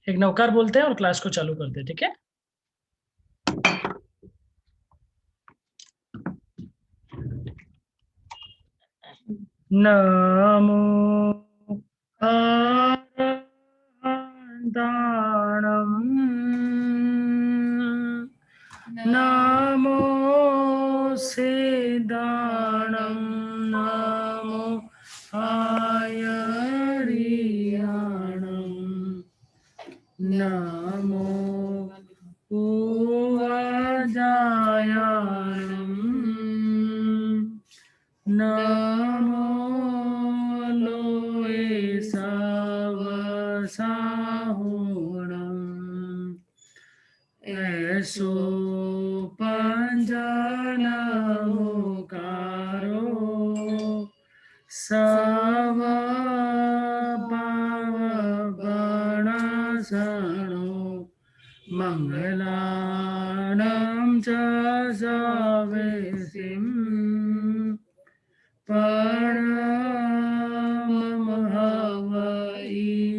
एक नवकार बोलते हैं और क्लास को चालू करते हैं, ठीक है। नमो अरहन्ताणम् नमो सिद्धाणं नमो आयर्याणम् नमो उवाजायाणम् नमो लोए सवसाहुणम् ऐसो पंजनमुकारो सवपावगणसणो मंगलानं च सवेसिम् परममहवै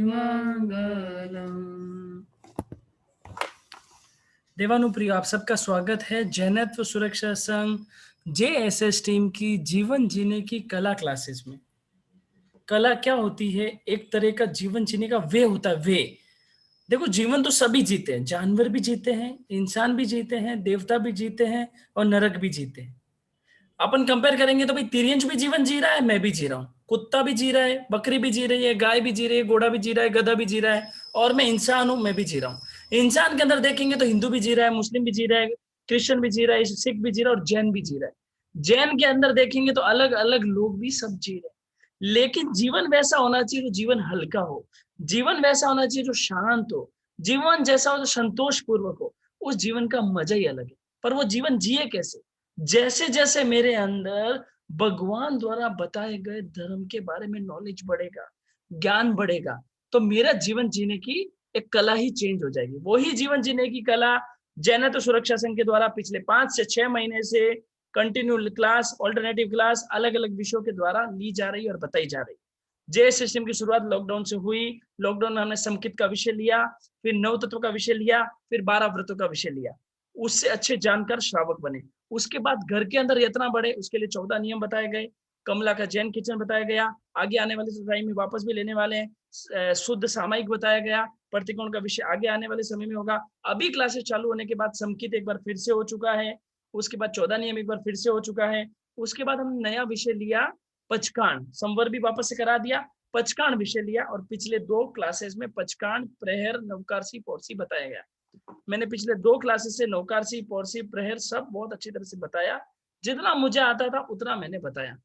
मंगलम्। देवानुप्रिय, आप सबका स्वागत है जैनत्व सुरक्षा संघ जेएसएस टीम की जीवन जीने की कला क्लासेस में। कला क्या होती है? एक तरह का जीवन जीने का वे होता है। वे देखो, जीवन तो सभी जीते हैं, जानवर भी जीते हैं, इंसान भी जीते हैं, देवता भी जीते हैं और नरक भी जीते हैं। अपन कंपेयर करेंगे तो भाई तिर्यंश भी जीवन जी रहा है, मैं भी जी रहा हूँ, कुत्ता भी जी रहा है, बकरी भी जी रही है, गाय भी जी रही है, घोड़ा भी जी रहा है, गधा भी जी रहा है, और मैं इंसान हूं, मैं भी जी रहा हूँ। इंसान के अंदर देखेंगे तो हिंदू भी जी रहा है, मुस्लिम भी जी रहा है, क्रिश्चियन भी जी रहा है, सिख भी जी रहा है और जैन भी जी रहा है। जैन के अंदर देखेंगे तो अलग अलग लोग भी सब जी रहे हैं। लेकिन जीवन वैसा होना चाहिए जो जीवन हल्का हो, जीवन वैसा होना चाहिए जो शांत हो, जीवन जैसा हो जो संतोष पूर्वक हो। उस जीवन का मजा ही अलग है। पर वो जीवन जिए कैसे? जैसे जैसे मेरे अंदर भगवान द्वारा बताए गए धर्म के बारे में नॉलेज बढ़ेगा, ज्ञान बढ़ेगा, तो मेरा जीवन जीने की एक कला ही चेंज हो जाएगी। वही जीवन जीने की कला जैनत्व सुरक्षा संघ के द्वारा पिछले 5 से 6 महीने से कंटिन्यू क्लास, ऑल्टरनेटिव क्लास, अलग अलग विषयों के द्वारा ली जा रही है और बताई जा रही है। जे सिस्टम की शुरुआत लॉकडाउन से हुई। लॉकडाउन में हमने समकित का विषय लिया, फिर नव तत्व का विषय लिया, फिर 12 व्रतों का विषय लिया। उससे अच्छे जानकार श्रावक बने। उसके बाद घर के अंदर इतना बढ़े, उसके लिए 14 नियम बताए गए। कमला का जैन किचन बताया गया। आगे आने वाले टाइम में वापस भी लेने वाले हैं। शुद्ध सामायिक बताया गया। प्रतिकोण का विषय आगे आने वाले समय में होगा। अभी क्लासेस चालू होने के बाद समकित एक बार फिर से हो चुका है। उसके बाद 14 नियम एक बार फिर से हो चुका है। उसके बाद हम नया विषय लिया पचकांड, संवर भी वापस से करा दिया, पचकांड विषय लिया, और पिछले 2 क्लासेस में पचकांड, प्रहर, नवकारसी, पौरसी बताया गया। मैंने पिछले 2 क्लासेस से नौकारसी, पौरसी, प्रहर सब बहुत अच्छी तरह से बताया। जितना मुझे आता था उतना मैंने बताया।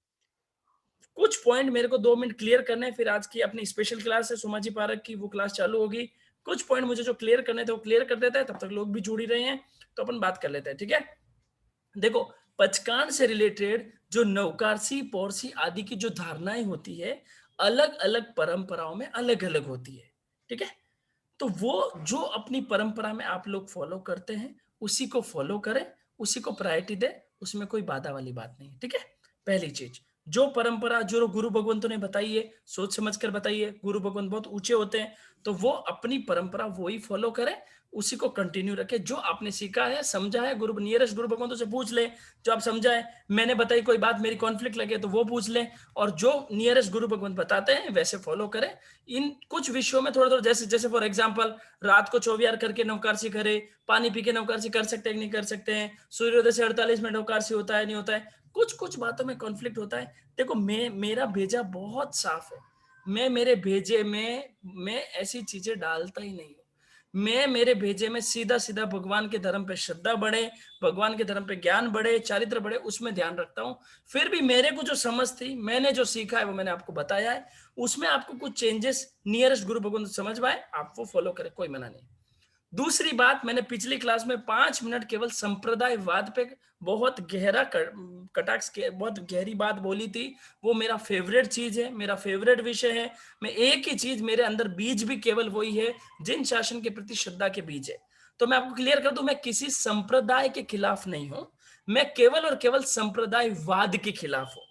कुछ पॉइंट मेरे को 2 मिनट क्लियर करने, फिर आज की अपनी स्पेशल क्लास है सोमाजी पारक की, वो क्लास चालू होगी। कुछ पॉइंट मुझे जो क्लियर करने थे वो क्लियर कर देता है, तब तक लोग भी जुड़ ही रहे हैं, तो अपन बात कर लेते हैं, ठीक है। देखो, पचकांड से रिलेटेड जो नवकारसी, पौरसी आदि की जो धारणाएं होती है, अलग अलग परंपराओं में अलग अलग होती है, ठीक है। तो वो जो अपनी परंपरा में आप लोग फॉलो करते हैं, उसी को फॉलो करें, उसी को प्रायोरिटी दे, उसमें कोई बाधा वाली बात नहीं है, ठीक है। पहली चीज, जो परंपरा जो गुरु भगवंतों ने बताई है, सोच समझ कर बताइए। गुरु भगवंत बहुत ऊंचे होते हैं, तो वो अपनी परंपरा वो ही फॉलो करें, उसी को कंटिन्यू रखे। जो आपने सीखा है, समझा है, गुरु नियरेस्ट गुरु भगवंतों से पूछ ले। जो आप समझा है, मैंने बताई कोई बात मेरी कॉन्फ्लिक्ट लगे तो वो पूछ ले, और जो नियरेस्ट गुरु भगवंत बताते हैं वैसे फॉलो करें। इन कुछ विषयों में थोड़ा थोड़ा, जैसे जैसे फॉर एग्जांपल रात को चौवियार करके नवकारसी करे, पानी पी के नवकारसी कर सकते हैं नहीं कर सकते हैं, सूर्योदय से 48 में नवकारसी होता है नहीं होता है, कुछ कुछ बातों में कॉन्फ्लिक्ट होता है। देखो, मेरा भेजा बहुत साफ है। मैं मेरे भेजे में मैं ऐसी चीजें डालता ही नहीं हूँ। मैं मेरे भेजे में सीधा सीधा भगवान के धर्म पे श्रद्धा बढ़े, भगवान के धर्म पे ज्ञान बढ़े, चारित्र बढ़े, उसमें ध्यान रखता हूँ। फिर भी मेरे को जो समझ थी, मैंने जो सीखा है वो मैंने आपको बताया है। उसमें आपको कुछ चेंजेस नियरेस्ट गुरु भगवंत समझ पाए, आप वो फॉलो करें, कोई मना नहीं। दूसरी बात, मैंने पिछली क्लास में 5 मिनट केवल संप्रदायवाद पे बहुत गहरा कटाक्ष के बहुत गहरी बात बोली थी। वो मेरा फेवरेट चीज है, मेरा फेवरेट विषय है। मैं एक ही चीज, मेरे अंदर बीज भी केवल वही है, जिन शासन के प्रति श्रद्धा के बीज है। तो मैं आपको क्लियर कर दूं, मैं किसी संप्रदाय के खिलाफ नहीं हूं, मैं केवल और केवल संप्रदायवाद के खिलाफ हूं।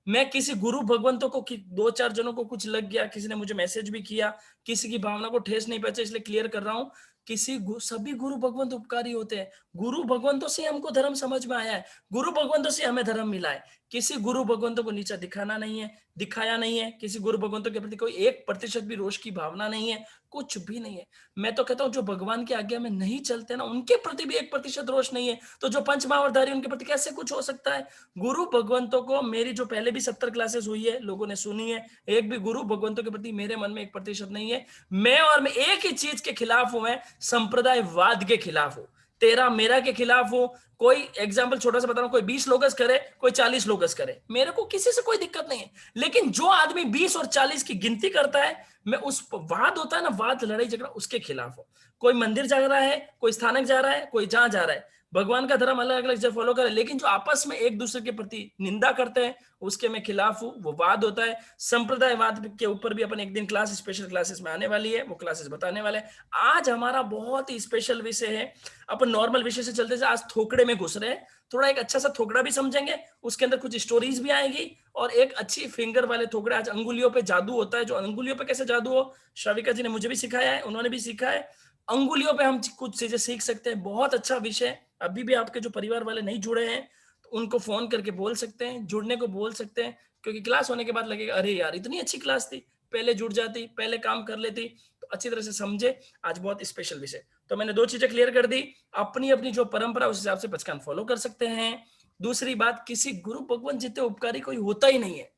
मैं किसी गुरु भगवंतों को 2-4 जनों को कुछ लग गया, किसी ने मुझे मैसेज भी किया, किसी की भावना को ठेस नहीं पहुंचा, इसलिए क्लियर कर रहा हूँ। सभी गुरु भगवंत उपकारी होते हैं। गुरु भगवंतों से हमको धर्म समझ में आया है, गुरु भगवंतों से हमें धर्म मिला है। किसी गुरु भगवंतों को नीचा दिखाना नहीं है, दिखाया नहीं है, किसी गुरु भगवंतों के प्रति कोई 1% भी रोष की भावना नहीं है, कुछ भी नहीं है। मैं तो कहता हूँ जो भगवान की आज्ञा में नहीं चलते ना, उनके प्रति भी 1% रोष नहीं है, तो जो पंचमावरधारी उनके प्रति कैसे कुछ हो सकता है। गुरु भगवंतों को, मेरी जो पहले भी 70 क्लासेस हुई है, लोगों ने सुनी है, एक भी गुरु भगवंतों के प्रति मेरे मन में 1% नहीं है। मैं एक ही चीज के खिलाफ हूं, मैं संप्रदायवाद के खिलाफ हूं, तेरा मेरा के खिलाफ हूं। कोई एग्जाम्पल छोटा सा बता रहा हूं, कोई 20 लोगस करे, कोई 40 लोगस करे, मेरे को किसी से कोई दिक्कत नहीं है। लेकिन जो आदमी 20 और 40 की गिनती करता है, मैं उस वाद होता है ना, वाद लड़ाई झगड़ा, उसके खिलाफ हूं। कोई मंदिर जा रहा है, कोई स्थानक जा रहा है, कोई जहां जा रहा है, भगवान का धर्म अलग अलग जगह फॉलो करे, लेकिन जो आपस में एक दूसरे के प्रति निंदा करते हैं, उसके मैं खिलाफ हूं, वो वाद होता है। संप्रदायवाद के ऊपर भी अपन एक दिन स्पेशल क्लासेस में आने वाली है, वो क्लासेस बताने वाले हैं। आज हमारा बहुत ही स्पेशल विषय है। अपन नॉर्मल विषय से चलते आज थोकड़े में घुस रहे हैं, थोड़ा एक अच्छा सा थोकड़ा भी समझेंगे, उसके अंदर कुछ स्टोरीज भी आएगी, और एक अच्छी फिंगर वाले थोकड़े। आज अंगुलियों पे जादू होता है, जो अंगुलियों पे कैसे जादू हो, श्राविका जी ने मुझे भी सिखाया है, उन्होंने भी सीखा है। अंगुलियों पे हम कुछ चीजें सीख सकते हैं, बहुत अच्छा विषय। अभी भी आपके जो परिवार वाले नहीं जुड़े हैं, तो उनको फोन करके बोल सकते हैं, जुड़ने को बोल सकते हैं, क्योंकि क्लास होने के बाद लगेगा अरे यार इतनी अच्छी क्लास थी, पहले जुड़ जाती, पहले काम कर लेती, तो अच्छी तरह से समझे। आज बहुत स्पेशल विषय, तो मैंने 2 चीजें क्लियर कर दी। अपनी अपनी जो परंपरा, उस हिसाब से पचकान फॉलो कर सकते हैं। दूसरी बात, किसी गुरु भगवंत जितने उपकारी कोई होता ही नहीं है,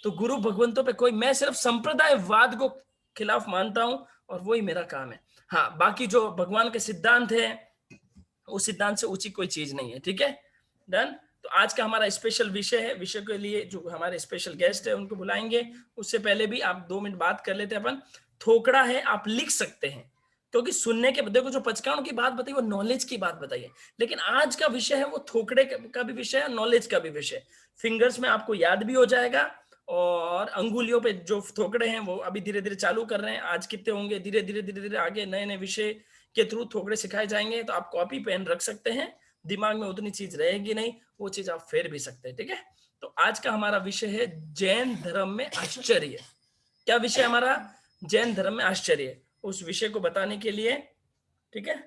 तो गुरु भगवंतों पे कोई, मैं सिर्फ संप्रदायवाद को खिलाफ मानता हूं, और वही मेरा काम है। हाँ, बाकी जो भगवान के सिद्धांत है, उस सिद्धांत से ऊंची कोई चीज नहीं है। ठीक है, डन। तो आज का हमारा स्पेशल विषय है, विषय के लिए जो हमारे स्पेशल गेस्ट है उनको बुलाएंगे। उससे पहले भी आप 2 मिनट बात कर लेते हैं अपन। थोकड़ा है, आप लिख सकते हैं, क्योंकि सुनने के, देखो जो पचकानों की बात बताई वो नॉलेज की बात बताई है, लेकिन आज का विषय है वो थोकड़े का भी विषय है, नॉलेज का भी विषय। फिंगर्स में आपको याद भी हो जाएगा, और अंगुलियों पे जो थोकड़े हैं वो अभी धीरे धीरे चालू कर रहे हैं। आज कितने होंगे, धीरे धीरे धीरे धीरे आगे नए नए विषय के थ्रू थोकड़े सिखाए जाएंगे, तो आप कॉपी पेन रख सकते हैं। दिमाग में उतनी चीज रहेगी नहीं, वो चीज आप फेर भी सकते हैं। ठीक है, तो आज का हमारा विषय है जैन धर्म में आश्चर्य। क्या विषय हमारा? जैन धर्म में आश्चर्य। उस विषय को बताने के लिए, ठीक है,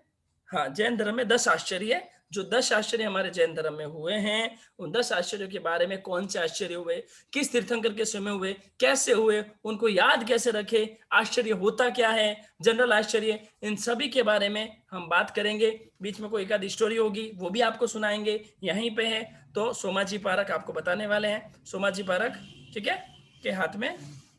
हाँ, जैन धर्म में 10 आश्चर्य, जो 10 आश्चर्य हमारे जैन धर्म में हुए हैं, उन 10 आश्चर्यों के बारे में, कौन से आश्चर्य हुए, किस तीर्थंकर के समय हुए, कैसे हुए, उनको याद कैसे रखे, आश्चर्य होता क्या है, जनरल आश्चर्य, इन सभी के बारे में हम बात करेंगे। बीच में कोई एक आधी स्टोरी होगी, वो भी आपको सुनाएंगे, यहीं पे है। तो सोमा जी पारक आपको बताने वाले हैं, सोमा जी पारक, ठीक है, के हाथ में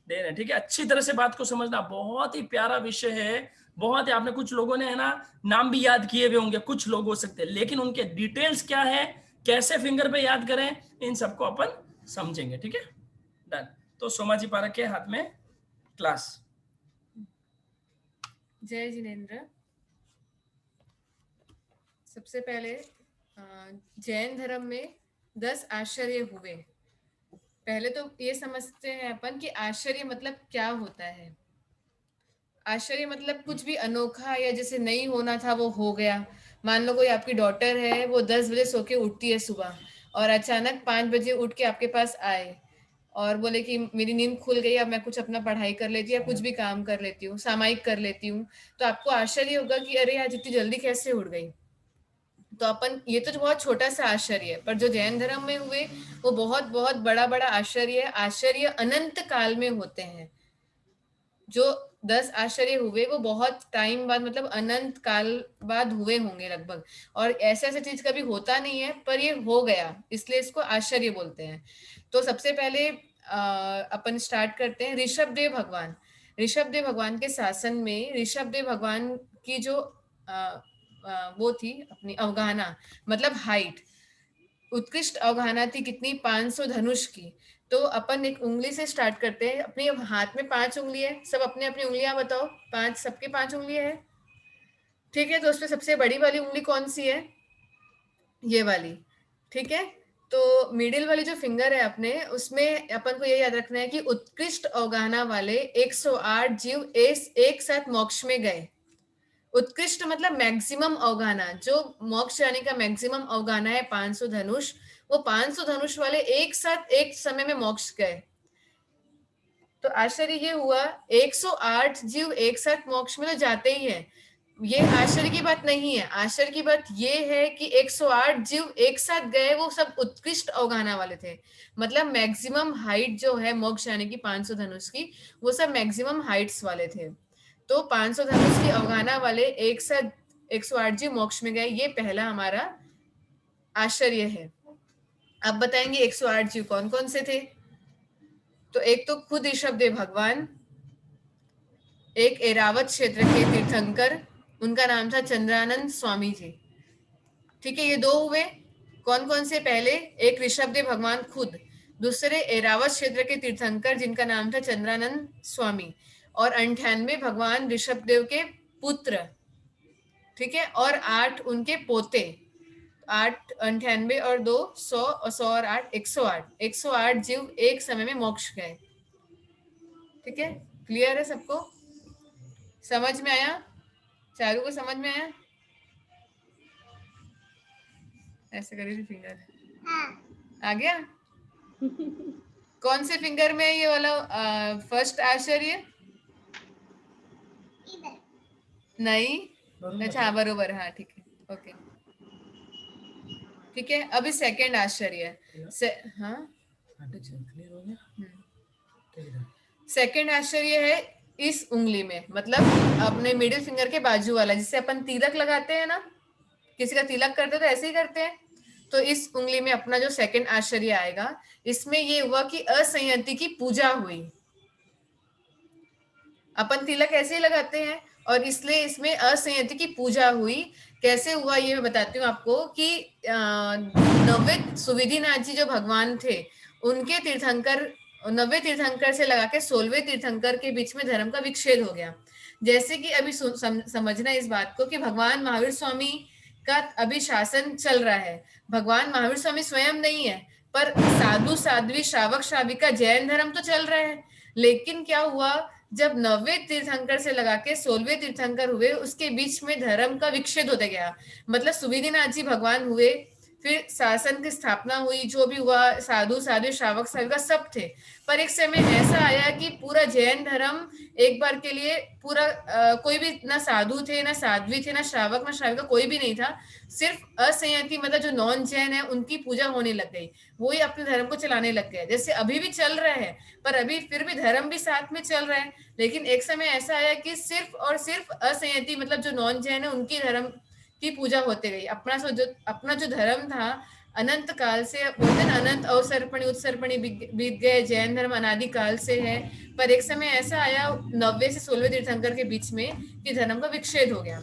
दे रहे हैं। ठीक है, अच्छी तरह से बात को समझना, बहुत ही प्यारा विषय है। बहुत है, आपने कुछ लोगों ने है ना नाम भी याद किए हुए होंगे, कुछ लोग हो सकते हैं, लेकिन उनके डिटेल्स क्या है, कैसे फिंगर पे याद करें, इन सबको अपन समझेंगे। ठीक है, डन। तो सोमा जी पारक के हाथ में क्लास। जय जिनेन्द्र। सबसे पहले जैन धर्म में 10 आश्चर्य हुए। पहले तो ये समझते हैं अपन कि आश्चर्य मतलब क्या होता है। आश्चर्य मतलब कुछ भी अनोखा, या जैसे नहीं होना था वो हो गया। मान लो कोई आपकी डॉटर है, वो 10 बजे सो के उठती है सुबह, और अचानक 5 बजे उठ के आपके पास आए और बोले कि मेरी नींद खुल गई, अब मैं कुछ अपना पढ़ाई कर लेती हूँ या कुछ भी काम कर लेती हूँ, सामायिक कर लेती हूँ। तो आपको आश्चर्य होगा कि अरे आज इतनी जल्दी कैसे उठ गई। तो अपन, ये तो बहुत छोटा सा आश्चर्य है, पर जो जैन धर्म में हुए वो बहुत बहुत बड़ा बड़ा आश्चर्य है। आश्चर्य अनंत काल में होते हैं। जो 10 आश्चर्य हुए वो बहुत टाइम बाद, मतलब अनंत काल बाद हुए होंगे लगभग। और ऐसे ऐसे चीज कभी होता नहीं है, पर ये हो गया, इसलिए इसको आश्चर्य बोलते हैं। तो सबसे पहले अपन स्टार्ट करते हैं ऋषभ देव भगवान। ऋषभ देव भगवान के शासन में ऋषभ देव भगवान की जो वो थी अपनी अवगाहना, मतलब हाइट, उत्कृष्ट अवगाहना थी कितनी, 500 धनुष की। तो अपन एक उंगली से स्टार्ट करते हैं। अपने हाथ में 5 उंगली है, सब अपने अपनी उंगलियां बताओ, 5, सबके 5 उंगलियां है। ठीक है, तो उसमें सबसे बड़ी वाली उंगली कौन सी है? ये वाली। ठीक है, तो मिडिल वाली जो फिंगर है अपने, उसमें अपन को ये याद रखना है कि उत्कृष्ट अवगाहना वाले 108 जीव एक साथ मोक्ष में गए। उत्कृष्ट मतलब मैक्सिमम अवगाहना, जो मोक्ष जाने का मैक्सिमम अवगाहना है 500 धनुष, वो 500 धनुष वाले एक साथ एक समय में मोक्ष गए। तो आश्चर्य ये हुआ 108 जीव एक साथ मोक्ष में तो जाते ही हैं। ये आश्चर्य की बात नहीं है। आश्चर्य की बात ये है कि 108 जीव एक साथ गए, वो सब उत्कृष्ट अवगाहना वाले थे। मतलब मैक्सिमम हाइट जो है मोक्ष जाने की 500 धनुष की, वो सब मैक्सिमम हाइट्स वाले थे। तो 500 धनुष की अवगाहना वाले एक साथ 108 जीव मोक्ष में गए, ये पहला हमारा आश्चर्य है। अब बताएंगे 108 जीव कौन कौन से थे। तो एक तो खुद ऋषभदेव भगवान, एक एरावत क्षेत्र के तीर्थंकर, उनका नाम था चंद्रानंद स्वामी जी। ठीक है, ये दो हुए। कौन कौन से? पहले एक ऋषभदेव भगवान खुद, दूसरे एरावत क्षेत्र के तीर्थंकर जिनका नाम था चंद्रानंद स्वामी, और 98 भगवान ऋषभदेव के पुत्र। ठीक है, और 8 उनके पोते। 8 98 और 2 100 और 100 और 8 108। 108 जीव एक समय में मोक्ष गए। ठीक है, क्लियर है सबको? समझ में आया? चारू को समझ में आया? ऐसे करी थी फिंगर। आ गया? कौन से फिंगर में है ये वाला फर्स्ट आश्चर्य? नहीं, अच्छा हाँ बरोबर, हाँ ठीक है, ओके ठीक है। अभी सेकंड आश्चर्य हाँ सेकंड आश्चर्य है इस उंगली में, मतलब अपने मिडिल फिंगर के बाजू वाला, जिससे अपन तिलक लगाते हैं ना, किसी का तिलक करते तो ऐसे ही करते हैं। तो इस उंगली में अपना जो सेकंड आश्चर्य आएगा, इसमें ये हुआ कि असंयति की पूजा हुई। अपन तिलक ऐसे ही लगाते हैं, और इसलिए इसमें असंयति की पूजा हुई। कैसे हुआ ये मैं बताती हूँ आपको कि नवे सुविधिनाथ जी जो भगवान थे, उनके तीर्थंकर, 90 तीर्थंकर से लगा के 16वें तीर्थंकर के बीच में धर्म का विच्छेद हो गया। जैसे कि अभी समझना इस बात को कि भगवान महावीर स्वामी का अभी शासन चल रहा है। भगवान महावीर स्वामी स्वयं नहीं है, पर साधु साध्वी श्रावक श्राविका जैन धर्म तो चल रहा है। लेकिन क्या हुआ, जब 90 तीर्थंकर से लगा के 16वें तीर्थंकर हुए, उसके बीच में धर्म का विच्छेद होता गया। मतलब सुविधिनाथ जी भगवान हुए, फिर शासन की स्थापना हुई, जो भी हुआ, साधु साधु श्रावक श्राविका सब थे। पर एक समय ऐसा आया कि पूरा जैन धर्म एक बार के लिए पूरा कोई भी ना साधु थे, ना साध्वी थे, ना श्रावक ना श्राविका, कोई भी नहीं था। सिर्फ असंयति मतलब जो नॉन जैन है उनकी पूजा होने लग गई। वो ही अपने धर्म को चलाने लग गए, जैसे अभी भी चल रहा है। पर अभी फिर भी धर्म भी साथ में चल रहा है। लेकिन एक समय ऐसा आया कि सिर्फ और सिर्फ असंयति मतलब जो नॉन जैन है उनकी धर्म की पूजा होते गई। अपना जो धर्म था, अनंत काल से बोलते ना, अनंत अवसर्पणी उत्सर्पणी बीत गए, जैन धर्म अनादि काल से है। पर एक समय ऐसा आया 90 से 16वें तीर्थंकर के बीच में कि धर्म का विच्छेद हो गया।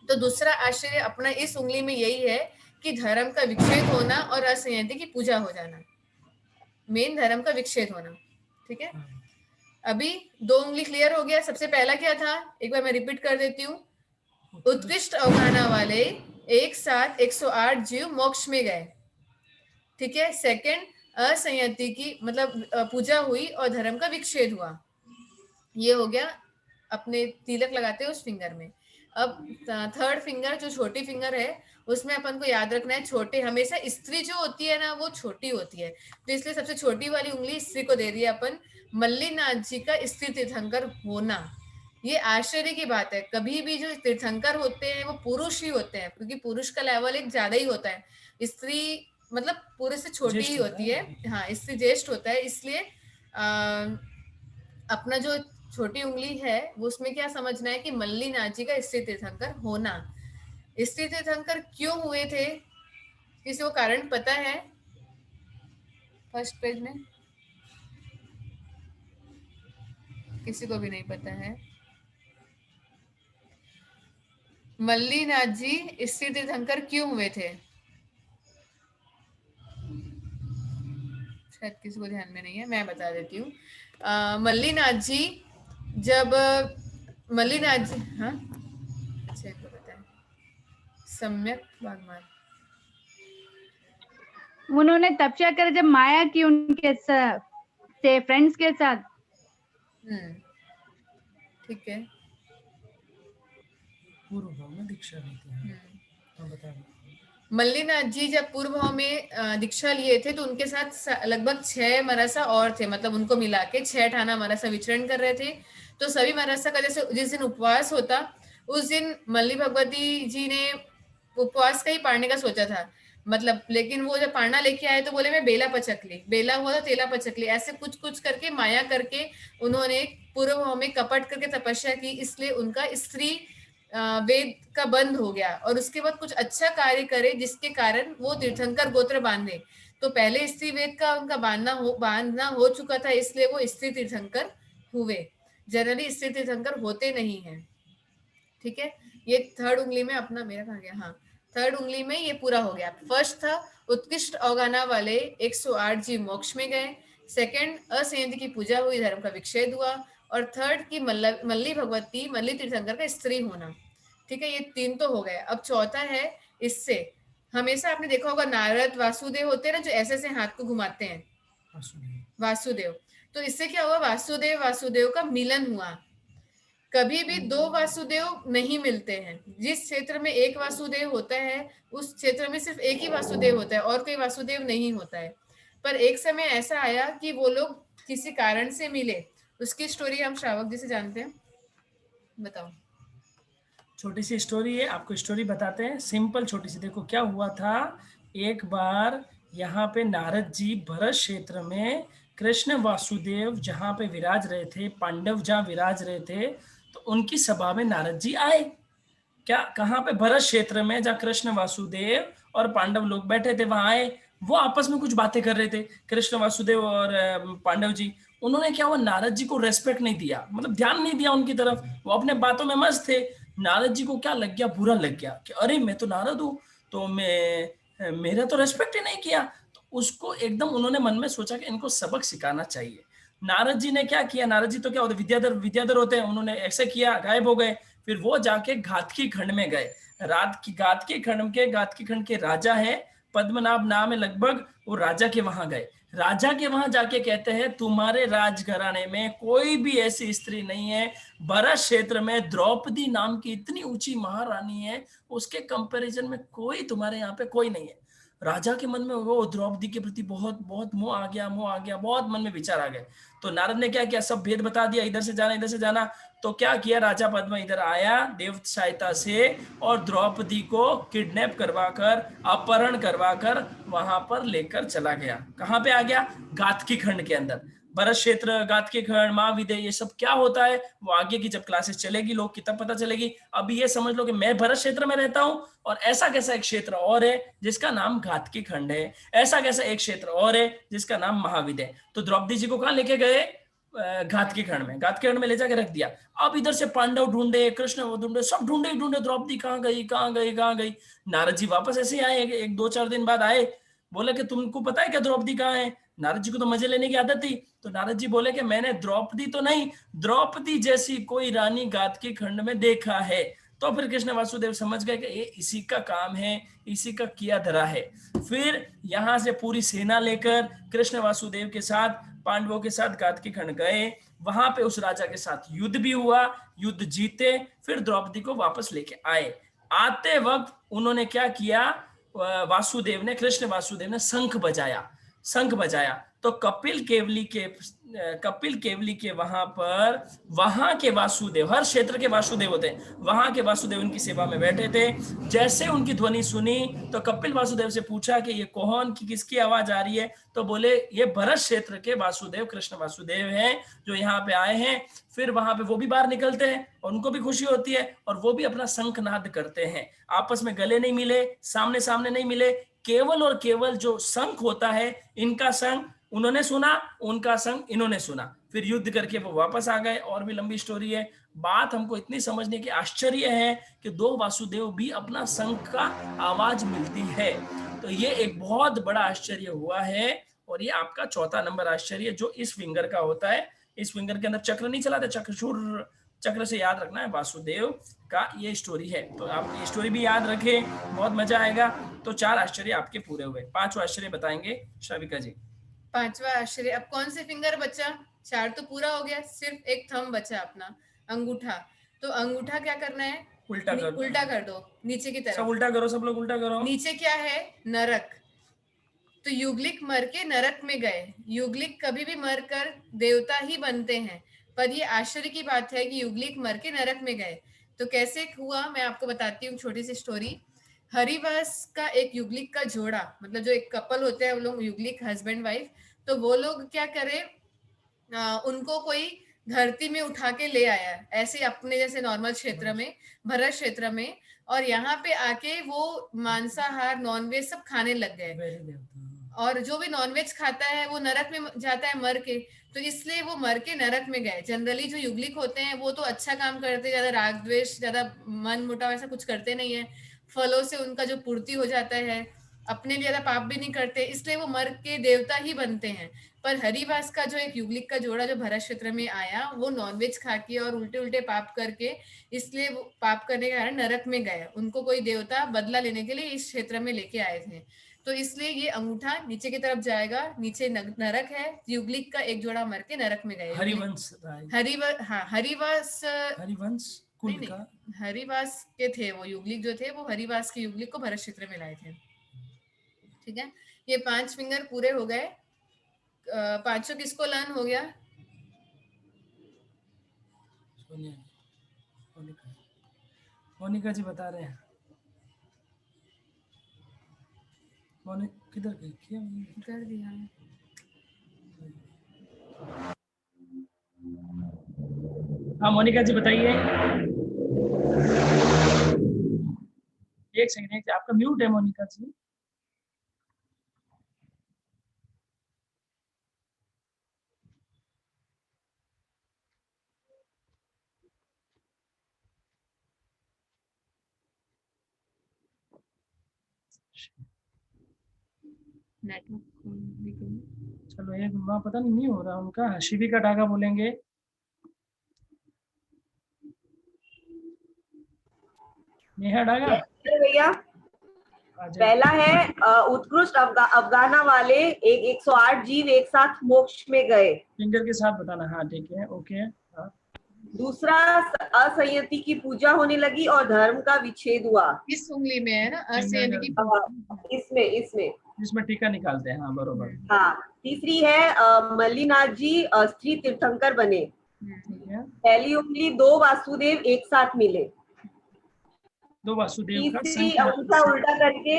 तो दूसरा आश्चर्य अपना इस उंगली में यही है कि धर्म का विच्छेद होना और असंयति की पूजा हो जाना, मेन धर्म का विच्छेद होना। ठीक है, अभी 2 उंगली क्लियर हो गया। सबसे पहला क्या था, एक बार मैं रिपीट कर देती हूँ। उत्कृष्ट अवगाहना वाले एक साथ 108 जीव मोक्ष में गए। ठीक है, सेकंड असंयति की मतलब पूजा हुई और धर्म का विच्छेद हुआ। ये हो गया अपने तिलक लगाते हैं उस फिंगर में। अब थर्ड फिंगर जो छोटी फिंगर है, उसमें अपन को याद रखना है, छोटे हमेशा स्त्री जो होती है ना वो छोटी होती है। तो इसलिए सबसे छोटी वाली उंगली स्त्री को दे दिया अपन। मल्लीनाथ जी का स्त्री तीर्थंकर होना, ये आश्चर्य की बात है। कभी भी जो तीर्थंकर होते हैं वो पुरुष ही होते हैं, क्योंकि पुरुष का लेवल एक ज्यादा ही होता है। स्त्री मतलब पुरुष से छोटी ही होती है। हाँ, स्त्री ज्येष्ठ होता है। इसलिए अपना जो छोटी उंगली है वो उसमें क्या समझना है कि मल्लीनाथ जी का स्त्री तीर्थंकर होना। स्त्री तीर्थंकर क्यों हुए थे, किसी को कारण पता है? फर्स्ट पेज में किसी को भी नहीं पता है। मल्लीनाथ जी स्त्री तीर्थंकर क्यों हुए थे? शायद किसी को ध्यान में नहीं है, मैं बता देती हूँ। मल्लीनाथ जी जब मल्लीनाथ जी, हाँ अच्छा इनको पता है, सम्यक भगवान उन्होंने तपस्या कर जब माया की उनके से फ्रेंड्स के साथ। ठीक है, पूर्व भाव में दीक्षा लेते हैं। बता मल्लीनाथ जी जब पूर्व भाव में दीक्षा लिए थे तो उनके साथ लगभग 6 मरासा और थे, मतलब उनको मिला के 6 ठाना मरासा विचरण कर रहे थे। तो सभी मरासा का जैसे जिस दिन उपवास होता उस दिन मल्ली भगवती जी ने उपवास का ही पाड़ने का सोचा था, मतलब लेकिन वो जब पाड़ना लेके आए तो बोले मैं बेला पचक ली, बेला हुआ था तेला पचक ली, ऐसे कुछ कुछ करके माया करके उन्होंने पूर्व भाव में कपट करके तपस्या की, इसलिए उनका स्त्री वेद का बंद हो गया और उसके बाद कुछ अच्छा कार्य करे जिसके कारण वो तीर्थंकर गोत्र बांधे। तो पहले स्त्री वेद का उनका बांधना हो चुका था, इसलिए वो स्त्री तीर्थंकर हुए। जनरली स्त्री तीर्थंकर होते नहीं है। ठीक है, ये थर्ड उंगली में अपना मेरा कहा गया, हाँ थर्ड उंगली में ये पूरा हो गया। फर्स्ट था उत्कृष्ट अवगाना वाले 108 जीव मोक्ष में गए। सेकंड असंयंत्र की पूजा हुई, धर्म का विक्षेद हुआ। और थर्ड की मल्ली भगवती मल्ली तीर्थंकर का स्त्री होना। ठीक है, ये 3 तो हो गए। अब चौथा है, इससे हमेशा आपने देखा होगा नारद वासुदेव होते हैं ना, जो ऐसे ऐसे हाथ को घुमाते हैं, वासुदेव। तो इससे क्या हुआ, वासुदेव वासुदेव का मिलन हुआ। कभी भी 2 वासुदेव नहीं मिलते हैं। जिस क्षेत्र में एक वासुदेव होता है उस क्षेत्र में सिर्फ एक ही वासुदेव होता है और कोई वासुदेव नहीं होता है। पर एक समय ऐसा आया कि वो लोग किसी कारण से मिले। उसकी स्टोरी हम श्रावक जी से जानते हैं, बताओ। छोटी सी स्टोरी है, आपको स्टोरी बताते हैं, सिंपल छोटी सी। देखो क्या हुआ था, एक बार यहाँ पे नारद जी भरत क्षेत्र में कृष्ण वासुदेव जहाँ पे विराज रहे थे, पांडव जहाँ विराज रहे थे, तो उनकी सभा में नारद जी आए। क्या, कहाँ पे, भरत क्षेत्र में, जहाँ कृष्ण वासुदेव और पांडव लोग बैठे थे वहां आए। वो आपस में कुछ बातें कर रहे थे, कृष्ण वासुदेव और पांडव जी। उन्होंने क्या हुआ, नारद जी को रेस्पेक्ट नहीं दिया, मतलब ध्यान नहीं दिया उनकी तरफ, वो अपने बातों में मस्त थे। नारद जी को क्या लग गया, बुरा लग गया कि अरे मैं तो नारद हूँ, तो मेरा तो रेस्पेक्ट ही नहीं किया। तो उसको एकदम उन्होंने मन में सोचा कि इनको सबक सिखाना चाहिए। नारद जी ने क्या किया, नारद जी तो क्या होते, विद्याधर विद्याधर होते हैं, उन्होंने ऐसे किया, गायब हो गए। फिर वो जाके घातकी खंड में गए। घातकी खंड के राजा है, पद्मनाभ नाम है लगभग, वो राजा के वहां गए। राजा के वहां जाके कहते हैं तुम्हारे राजघराने में कोई भी ऐसी स्त्री नहीं है, भरत क्षेत्र में द्रौपदी नाम की इतनी ऊंची महारानी है, उसके कंपैरिजन में कोई तुम्हारे यहाँ पे कोई नहीं है। राजा के मन में वो द्रौपदी के प्रति बहुत बहुत मोह आ गया, बहुत मन में विचार आ गए। तो नारद ने क्या किया, सब भेद बता दिया, इधर से जाना इधर से जाना। तो क्या किया, राजा पद्म इधर आया देव सहायता से और द्रौपदी को किडनैप करवाकर, अपहरण करवाकर वहां पर लेकर चला गया। कहां पे आ गया, गातकी खंड के अंदर। भरत क्षेत्र, गातकी खंड, महाविदय, ये सब क्या होता है वो आगे की जब क्लासेस चलेगी लोग की तब पता चलेगी। अभी ये समझ लो कि मैं भरत क्षेत्र में रहता हूं और ऐसा कैसा एक क्षेत्र और है जिसका नाम घातकी खंड है, ऐसा कैसा एक क्षेत्र और है जिसका नाम महाविदय। तो द्रौपदी जी को कहां लेके गए, घातकी खंड में, घातकी खंड में ले जाके रख दिया। अब इधर से पांडव ढूंढे, कृष्ण वो ढूंढे, सब ढूंढे ही ढूंढे, द्रौपदी कहाँ गई कहाँ गई कहाँ गई। नारद जी वापस ऐसे ही आए, एक 2-4 दिन बाद आए, बोले कि तुमको पता है क्या द्रौपदी कहाँ है। नारद जी को तो मजे लेने की आदत थी, तो नारद जी बोले कि मैंने द्रौपदी तो नहीं, द्रौपदी जैसी कोई रानी घातकी खंड में देखा है। तो फिर कृष्ण वासुदेव समझ गए कि ये इसी का काम है, इसी का किया धरा है। फिर यहां से पूरी सेना लेकर कृष्ण वासुदेव के साथ, पांडवों के साथ घातकी खंड गए। वहां पे उस राजा के साथ युद्ध भी हुआ, युद्ध जीते, फिर द्रौपदी को वापस लेके आए। आते वक्त उन्होंने क्या किया, वासुदेव ने, कृष्ण वासुदेव ने शंख बजाया। तो कपिल केवली के वहां पर, वहां के वासुदेव, हर क्षेत्र के वासुदेव होते हैं, वहां के वासुदेव उनकी सेवा में बैठे थे। जैसे उनकी ध्वनि सुनी तो कपिल वासुदेव से पूछा कि ये कौन, की किसकी आवाज आ रही है। तो बोले ये भरत क्षेत्र के वासुदेव, कृष्ण वासुदेव हैं जो यहाँ पे आए हैं। फिर वहां पे वो भी बाहर निकलते हैं और उनको भी खुशी होती है और वो भी अपना शंखनाद करते हैं। आपस में गले नहीं मिले, सामने सामने नहीं मिले, केवल और केवल जो शंख होता है, इनका शंख उन्होंने सुना, उनका शंख इन्होंने सुना। फिर युद्ध करके वो वापस आ गए। और भी लंबी स्टोरी है। बात हमको इतनी समझने की आश्चर्य है कि 2 वासुदेव भी अपना शंख का आवाज मिलती है। तो ये एक बहुत बड़ा आश्चर्य हुआ है। और ये आपका चौथा नंबर आश्चर्य जो इस फिंगर का होता है। इस फिंगर के अंदर चक्र नहीं चलाते, चक्र से याद रखना है, वासुदेव का ये स्टोरी है। तो आप ये स्टोरी भी याद रखें, बहुत मजा आएगा। तो 4 आश्चर्य आपके पूरे हुए। 5वां आश्चर्य बताएंगे श्राविका जी। 5वां आश्चर्य, अब कौन से फिंगर बचा, 4 तो पूरा हो गया, सिर्फ एक थंब बचा अपना, अंगूठा। तो अंगूठा क्या करना है, उल्टा कर दो। उल्टा कर दो नीचे की सब तरफ। उल्टा करो, सब लोग उल्टा करो। नीचे क्या है? नरक। तो युगलिक मर के नरक में गए। युगलिक कभी भी मर कर देवता ही बनते हैं, पर ये आश्चर्य की बात है कि युगलिक मर के नरक में गए। तो कैसे हुआ मैं आपको बताती हूँ, छोटी सी स्टोरी। हरिवास का एक युगलिक का जोड़ा, मतलब जो एक कपल होते हैं वो लोग युगलिक हस्बैंड वाइफ, तो वो लोग क्या करे, उनको कोई धरती में उठा के ले आया ऐसे अपने जैसे नॉर्मल क्षेत्र में, भरत क्षेत्र में, और यहाँ पे आके वो मांसाहार नॉनवेज सब खाने लग गए। और जो भी नॉनवेज खाता है वो नरक में जाता है मर के। तो इसलिए वो मर के नरक में गए। जनरली जो युगलिक होते हैं वो तो अच्छा काम करते, ज्यादा राग द्वेष, ज्यादा मन मुटाव ऐसा कुछ करते नहीं है, फलों से उनका जो पूर्ति हो जाता है, अपने लिए ज्यादा पाप भी नहीं करते, इसलिए वो मर के देवता ही बनते हैं। पर हरिवास का जो एक युगलिक का जोड़ा जो भरत क्षेत्र में आया, वो नॉनवेज खा के और उल्टे उल्टे पाप करके, इसलिए वो पाप करने के कारण नरक में गए। उनको कोई देवता बदला लेने के लिए इस क्षेत्र में लेके आए थे। तो इसलिए ये अंगूठा नीचे की तरफ जाएगा, नीचे नरक है, युगलिक का एक जोड़ा मर के नरक में गए। हरिवंश हाँ हरिवास, हरिवंश कुल नहीं का। नहीं, हरिवास के थे वो युगलिक जो थे, वो हरिवास के युगलिक को भरत क्षेत्र में लाए थे। ठीक है, ये 5 फिंगर पूरे हो गए। पांचों किसको लर्न हो गया? मोनिका, मोनिका जी बता रहे हैं। किधर गई? किया कर दिया। हाँ मोनिका जी बताइए। एक सेकंड, आपका म्यूट है मोनिका जी। चलो एक वहाँ पता नहीं हो रहा उनका। शिवी का धागा बोलेंगे। नेहा डागा भैया पहला है उत्कृष्ट अफगाना वाले एक 108 जीव एक साथ मोक्ष में गए। फिंगर के साथ बताना। हाँ ठीक है, ओके। हाँ। दूसरा, असंयति की पूजा होने लगी और धर्म का विच्छेद हुआ। इस उंगली में है ना असंयति की। इसमें इसमें जिसमें टीका निकालते हैं। हाँ बरोबर। हाँ। तीसरी है मल्लिनाथ जी स्त्री तीर्थंकर बने। ठीक है। पहली उंगली 2 वासुदेव एक साथ मिले। 2 वासुदेव का तीसरी अंगूठा उल्टा करके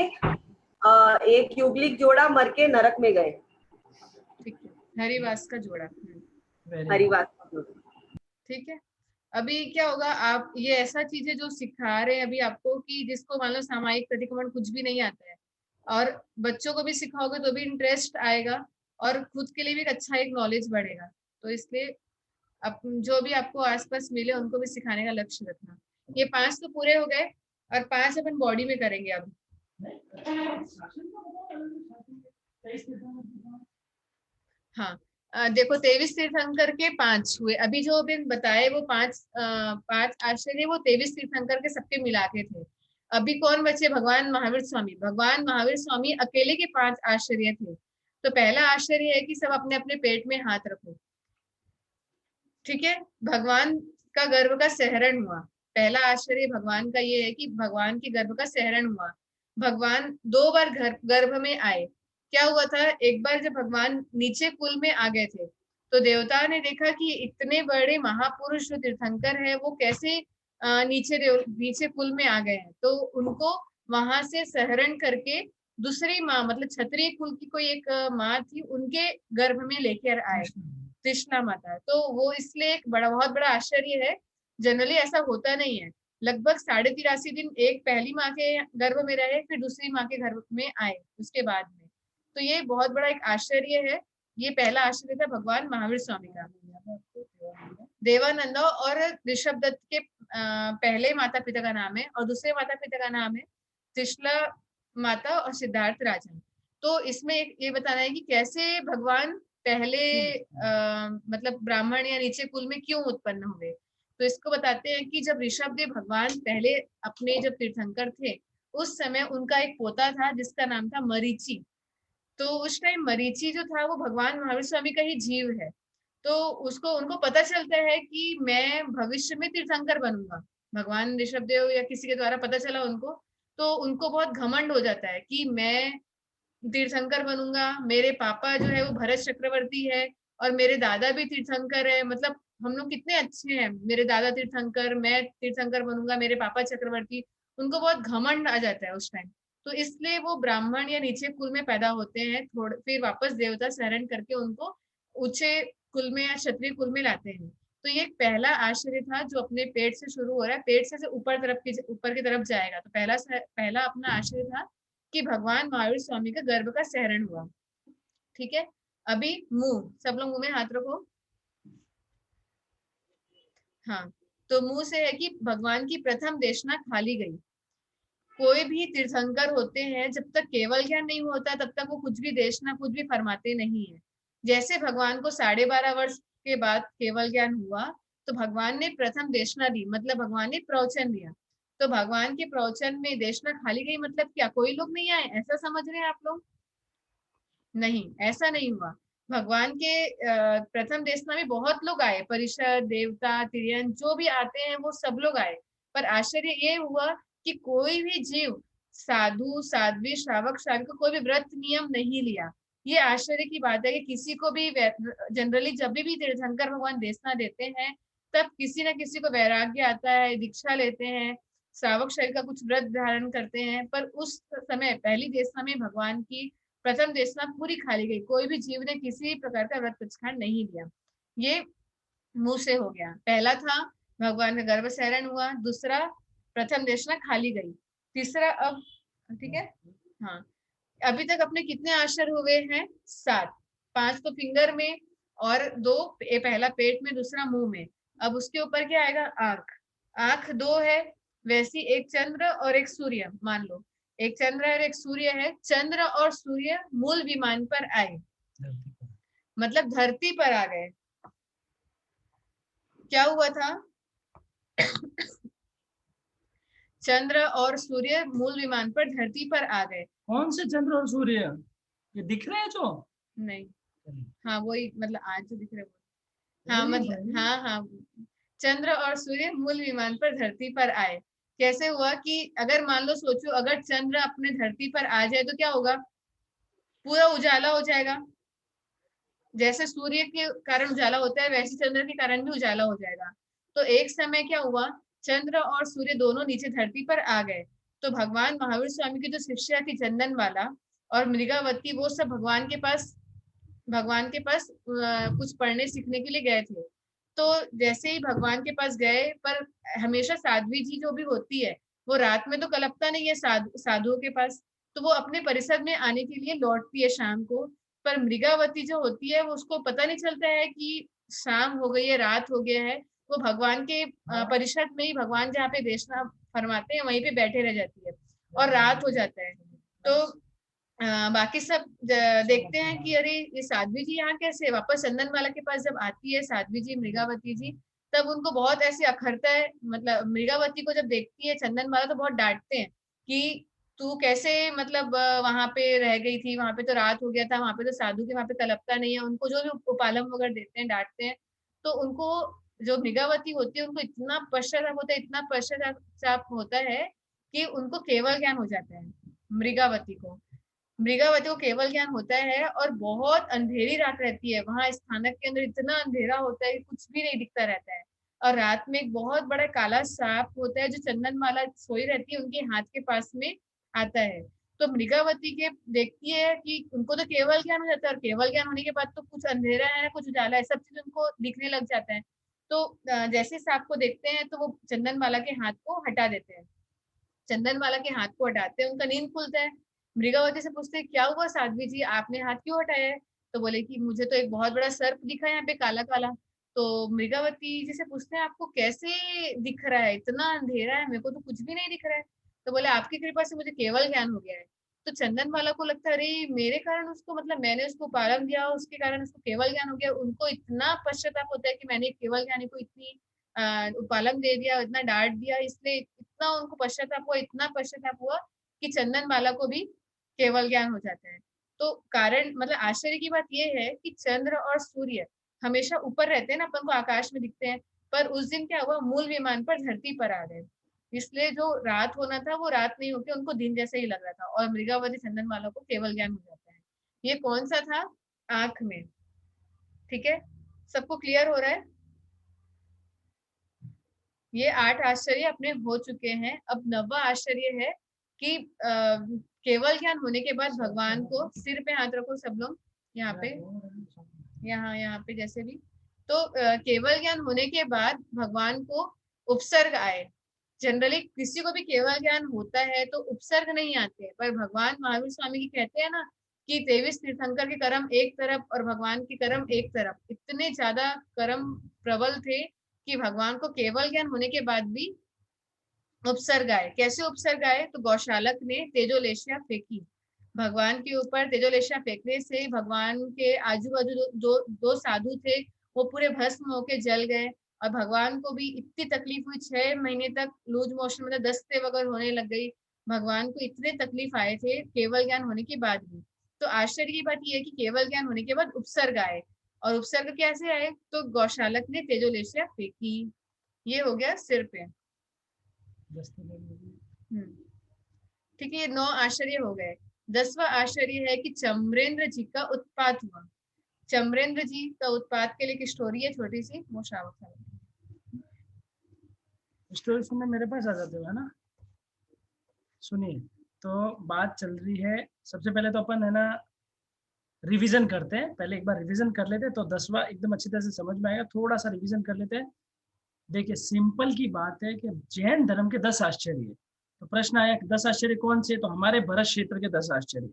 एक युगलिक जोड़ा मर के नरक में गए। ठीक है, हरिवास का जोड़ा। हरिवास का जोड़ा। ठीक है, अभी क्या होगा, आप ये ऐसा चीजें जो सिखा रहे हैं अभी आपको, कि जिसको मान लो सामायिक प्रतिक्रमण कुछ भी नहीं आता है, और बच्चों को भी सिखाओगे तो भी इंटरेस्ट आएगा, और खुद के लिए भी अच्छा एक नॉलेज बढ़ेगा। तो इसलिए जो भी आपको आसपास मिले उनको भी सिखाने का लक्ष्य रखना। ये 5 तो पूरे हो गए, और 5 अपन बॉडी में करेंगे अब। हाँ, देखो 23 तीर्थंकर के 5 हुए। अभी जो अभी बताए वो 5 आश्चर्य, वो 23 तीर्थंकर के सबके मिला के थे। अभी कौन बचे? भगवान महावीर स्वामी। भगवान महावीर स्वामी अकेले के 5 आश्चर्य थे। तो पहला आश्चर्य है कि सब अपने अपने पेट में हाथ रखो। ठीक है, भगवान का गर्भ का सहरण हुआ। पहला आश्चर्य भगवान का ये है कि भगवान के गर्भ का सहरण हुआ। भगवान 2 बार गर्भ में आए। क्या हुआ था, एक बार जब भगवान नीचे कुल में आ गए थे, तो देवता ने देखा कि इतने बड़े महापुरुष जो तीर्थंकर है वो कैसे नीचे कुल में आ गए हैं। तो उनको वहां से सहरण करके दूसरी माँ, मतलब क्षत्रिय कुल की कोई एक माँ थी, उनके गर्भ में लेकर आए, कृष्णा माता। तो वो इसलिए एक बहुत बड़ा आश्चर्य है। जनरली ऐसा होता नहीं है। लगभग 83.5 दिन एक पहली माँ के गर्भ में रहे, फिर दूसरी माँ के गर्भ में आए उसके बाद में। तो ये बहुत बड़ा एक आश्चर्य है। ये पहला आश्चर्य था भगवान महावीर स्वामी का। देवानंद और ऋषभ दत्त के पहले माता पिता का नाम है, और दूसरे माता पिता का नाम है त्रिशला माता और सिद्धार्थ राजा। तो इसमें एक ये बताना है कि कैसे भगवान पहले मतलब ब्राह्मण या नीचे कुल में क्यों उत्पन्न हुए। तो इसको बताते हैं कि जब ऋषभ देव भगवान पहले अपने जब तीर्थंकर थे, उस समय उनका एक पोता था जिसका नाम था मरीचि। तो उस टाइम मरीचि जो था वो भगवान महावीर स्वामी का ही जीव है। तो उनको पता चलता है कि मैं भविष्य में तीर्थंकर बनूंगा, भगवान ऋषभ देव या किसी के द्वारा पता चला उनको, तो उनको बहुत घमंड हो जाता है कि मैं तीर्थंकर बनूंगा, मेरे पापा जो है वो भरत चक्रवर्ती है और मेरे दादा भी तीर्थंकर है, मतलब हम लोग कितने अच्छे हैं, मेरे दादा तीर्थंकर, मैं तीर्थंकर बनूंगा, मेरे पापा चक्रवर्ती। उनको बहुत घमंड आ जाता है उस टाइम। तो इसलिए वो ब्राह्मण या नीचे कुल में पैदा होते हैं, थोड़े फिर वापस देवता शरण करके उनको ऊंचे कुल में या क्षत्रिय कुल में लाते हैं। तो ये एक पहला आश्चर्य था जो अपने पेट से शुरू हो रहा है, पेट से ऊपर की तरफ जाएगा। तो पहला अपना आश्चर्य था कि भगवान महावीर स्वामी का गर्भ का सहरण हुआ। ठीक है, अभी मुंह, सब लोग मुंह में हाथ रखो। हाँ, तो मुंह से है कि भगवान की प्रथम देशना खाली गई। कोई भी तीर्थंकर होते हैं, जब तक केवल ज्ञान नहीं होता तब तक वो कुछ भी देशना कुछ भी फरमाते नहीं है। जैसे भगवान को 12.5 वर्ष के बाद केवल ज्ञान हुआ, तो भगवान ने प्रथम देशना दी, मतलब भगवान ने प्रवचन दिया। तो भगवान के प्रवचन में देशना खाली गई मतलब क्या कोई लोग नहीं आए, ऐसा समझ रहे हैं आप लोग? नहीं, ऐसा नहीं हुआ। भगवान के प्रथम देशना में बहुत लोग आए, परिषद, देवता, तिर्यन, जो भी आते हैं वो सब लोग आए। पर आश्चर्य ये हुआ कि कोई भी जीव, साधु, साध्वी, श्रावक, श्राविका, कोई भी व्रत नियम नहीं लिया। ये आश्चर्य की बात है कि किसी को भी जनरली जब भी तीर्थंकर भगवान देशना देते हैं, तब किसी न किसी को वैराग्य आता है, दीक्षा लेते हैं, श्रावक श्राविका कुछ व्रत धारण करते हैं। पर उस समय पहली देशना में भगवान की प्रथम देशना पूरी खाली गई, कोई भी जीव ने किसी प्रकार का व्रत प्रतिष्ठान नहीं लिया। ये मुंह से हो गया। पहला था भगवान का गर्भ सहरण हुआ, दूसरा प्रथम देशना खाली गई, तीसरा अब, ठीक है, हाँ, अभी तक अपने कितने आश्चर्य हुए हैं? 7। 5 तो फिंगर में और 2 पहला पेट में, दूसरा मुंह में। अब उसके ऊपर क्या आएगा? आंख। आंख 2 है, वैसी एक चंद्र और एक सूर्य मान लो, एक चंद्र और एक सूर्य है। चंद्र और सूर्य मूल विमान पर आए, मतलब धरती पर आ गए। क्या हुआ था? चंद्र और सूर्य मूल विमान पर धरती पर आ गए। कौन से चंद्र और सूर्य? ये दिख रहे हैं जो? नहीं, हाँ वही, मतलब आज जो दिख रहे हैं। हाँ मतलब, हाँ हाँ, चंद्र और सूर्य मूल विमान पर धरती पर आए। कैसे हुआ कि अगर मान लो सोचो, अगर चंद्र अपने धरती पर आ जाए तो क्या होगा? पूरा उजाला हो जाएगा। जैसे सूर्य के कारण उजाला होता है, वैसे चंद्र के कारण भी उजाला हो जाएगा। तो एक समय क्या हुआ, चंद्र और सूर्य दोनों नीचे धरती पर आ गए। तो भगवान महावीर स्वामी की जो शिष्या थी चंदनवाला और मृगावती, वो सब भगवान के पास कुछ पढ़ने सीखने के लिए गए थे। तो जैसे ही भगवान के पास गए, पर हमेशा साध्वी जी जो भी होती है, वो रात में तो कलपता नहीं है साधुओं के पास, तो वो अपने परिषद में आने के लिए लौटती है शाम को। पर मृगावती जो होती है, वो उसको पता नहीं चलता है कि शाम हो गई है, रात हो गया है। वो भगवान के परिषद में ही, भगवान जहाँ पे देशना फरमाते हैं वहीं पे बैठे रह जाती है और रात हो जाता है। तो बाकी सब देखते हैं कि अरे ये साध्वी जी यहाँ कैसे? वापस चंदनमाला के पास जब आती है साध्वी जी, मृगावती जी, तब उनको बहुत ऐसे अखरता है। मतलब मृगावती को जब देखती है चंदनमाला तो बहुत डांटते हैं कि तू कैसे, मतलब वहां पे रह गई थी, वहां पे तो रात हो गया था, वहां पे तो साधु के वहां पे तलपता नहीं है। उनको जो भी उपालम वगैरह देते हैं, डांटते हैं। तो उनको, जो मृगावती होती है, उनको इतना पश्चाताप होता है, इतना पश्चाताप होता है कि उनको केवल ज्ञान हो जाता है। मृगावती को केवल ज्ञान होता है और बहुत अंधेरी रात रहती है वहां स्थानक के अंदर, इतना अंधेरा होता है कि कुछ भी नहीं दिखता रहता है। और रात में एक बहुत बड़ा काला सांप होता है जो चंदनमाला सोई रहती है उनके हाथ के पास में आता है। तो मृगावती के देखती है कि उनको तो केवल ज्ञान हो जाता है, और केवल ज्ञान होने के बाद तो कुछ अंधेरा है कुछ उजाला है, सब चीज उनको दिखने लग जाता है। तो जैसे सांप को देखते हैं तो वो चंदनमाला के हाथ को हटा देते हैं। चंदनमाला के हाथ को हटाते हैं, उनका नींद खुलता है। मृगावती से पूछते हैं क्या हुआ साध्वी जी, आपने हाथ क्यों हटाया है? तो बोले कि मुझे तो एक बहुत बड़ा सर्प दिखा है यहाँ पे, काला काला। तो मृगावती जी से पूछते हैं आपको कैसे दिख रहा है, इतना अंधेरा है, मेरे को तो कुछ भी नहीं दिख रहा है। तो बोले आपकी कृपा से मुझे केवल ज्ञान हो गया है। तो चंदनमाला को लगता है अरे मेरे कारण उसको, मतलब मैंने उसको पालन दिया, उसके कारण उसको केवल ज्ञान हो गया। उनको इतना पश्चाताप होता है कि मैंने केवल ज्ञानी को इतनी उपालम दे दिया, इतना डांट दिया, इसलिए इतना उनको पश्चाताप हुआ, इतना पश्चाताप हुआ कि चंदनमाला को भी केवल ज्ञान हो जाता है। तो कारण, मतलब आश्चर्य की बात यह है कि चंद्र और सूर्य हमेशा ऊपर रहते हैं ना, अपन को आकाश में दिखते हैं, पर उस दिन क्या हुआ, मूल विमान पर धरती पर आ गए, इसलिए जो रात होना था वो रात नहीं होके उनको दिन जैसे ही लग रहा था, और मृगावती चंदनमाला को केवल ज्ञान हो जाता है। ये कौन सा था, आंख में। ठीक है, सबको क्लियर हो रहा है? ये 8 आश्चर्य अपने हो चुके हैं। अब 9वां आश्चर्य है कि केवल ज्ञान होने के बाद भगवान को, सिर पे हाथ रखो सब लोग, यहाँ पे, यहाँ पे जैसे भी, तो केवल ज्ञान होने के बाद भगवान को उपसर्ग आए। जनरली किसी को भी केवल ज्ञान होता है तो उपसर्ग नहीं आते, पर भगवान महावीर स्वामी की कहते हैं ना कि 23 तीर्थंकर के कर्म एक तरफ और भगवान के कर्म एक तरफ, इतने ज्यादा कर्म प्रबल थे कि भगवान को केवल ज्ञान होने के बाद भी उपसर्ग आए। कैसे उपसर्ग आए, तो गौशालक ने तेजोलेशिया फेंकी, भगवान के ऊपर तेजोलेशिया फेंकने से भगवान के आजू बाजू दो साधु थे वो पूरे भस्म होके जल गए, और भगवान को भी इतनी तकलीफ हुई, 6 महीने तक लूज मोशन, मतलब दस्ते वगैरह होने लग गई, भगवान को इतने तकलीफ आए थे केवल ज्ञान होने के बाद भी। तो आश्चर्य की बात यह है कि केवल ज्ञान होने के बाद उपसर्ग आए, और उपसर्ग कैसे आए, तो गौशालक ने तेजोलेशिया फेंकी। ये हो गया सिर पे। ठीक है, ये 9 आश्चर्य हो गए। 10वां आश्चर्य है कि चमरेंद्र जी का उत्पात हुआ। चमरेंद्र जी का उत्पात के लिए एक स्टोरी है छोटी सी, वो श्रावक स्टोरी सुनने मेरे पास आ जाते हो है ना। सुनिए, तो बात चल रही है, सबसे पहले तो अपन है ना रिवीजन करते हैं, पहले एक बार रिवीजन कर लेते हैं तो 10वां एकदम अच्छी तरह से समझ में आएगा। थोड़ा सा रिवीजन कर लेते हैं। देखिए, सिंपल की बात है कि जैन धर्म के 10 आश्चर्य, तो प्रश्न आया कि 10 आश्चर्य कौन से, तो हमारे भरत क्षेत्र के 10 आश्चर्य,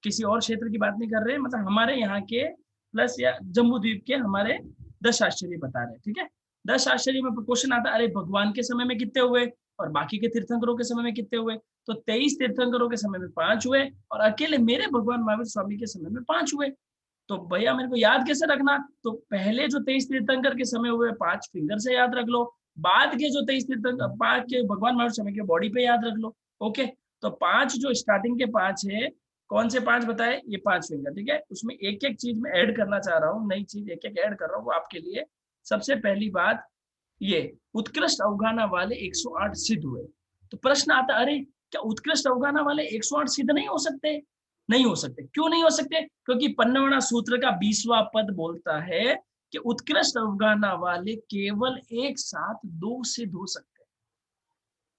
किसी और क्षेत्र की बात नहीं कर रहे, मतलब हमारे यहाँ के प्लस या जम्बू द्वीप के हमारे 10 आश्चर्य बता रहे हैं। ठीक है, 10 आश्चर्य में क्वेश्चन आता है, अरे भगवान के समय में कितने हुए और बाकी के तीर्थंकरों के समय में कितने हुए, तो 23 तीर्थंकरों के समय में 5 हुए और अकेले मेरे भगवान महावीर स्वामी के समय में 5 हुए। तो भैया मेरे को याद कैसे रखना, तो पहले जो 23 तीर्थंकर के समय हुए 5 फिंगर से याद रख लो, बाद के जो 23 तीर्थंकर 5 के भगवान महावीर स्वामी के बॉडी पे याद रख लो। ओके, तो 5 जो स्टार्टिंग के 5 है, कौन से 5 बताए, ये 5 फिंगर। ठीक है, उसमें एक एक चीज में ऐड करना चाह रहा हूँ, नई चीज एक एक ऐड कर रहा हूँ वो आपके लिए। सबसे पहली बात, ये उत्कृष्ट अवगाना वाले 108 सिद्ध हुए। तो प्रश्न आता, अरे क्या उत्कृष्ट अवगाना वाले 108 सिद्ध नहीं हो सकते? नहीं हो सकते। क्यों नहीं हो सकते? क्योंकि पन्नवना सूत्र का 20वां पद बोलता है कि उत्कृष्ट अवगाना वाले केवल एक साथ 2 सिद्ध हो सकते हैं,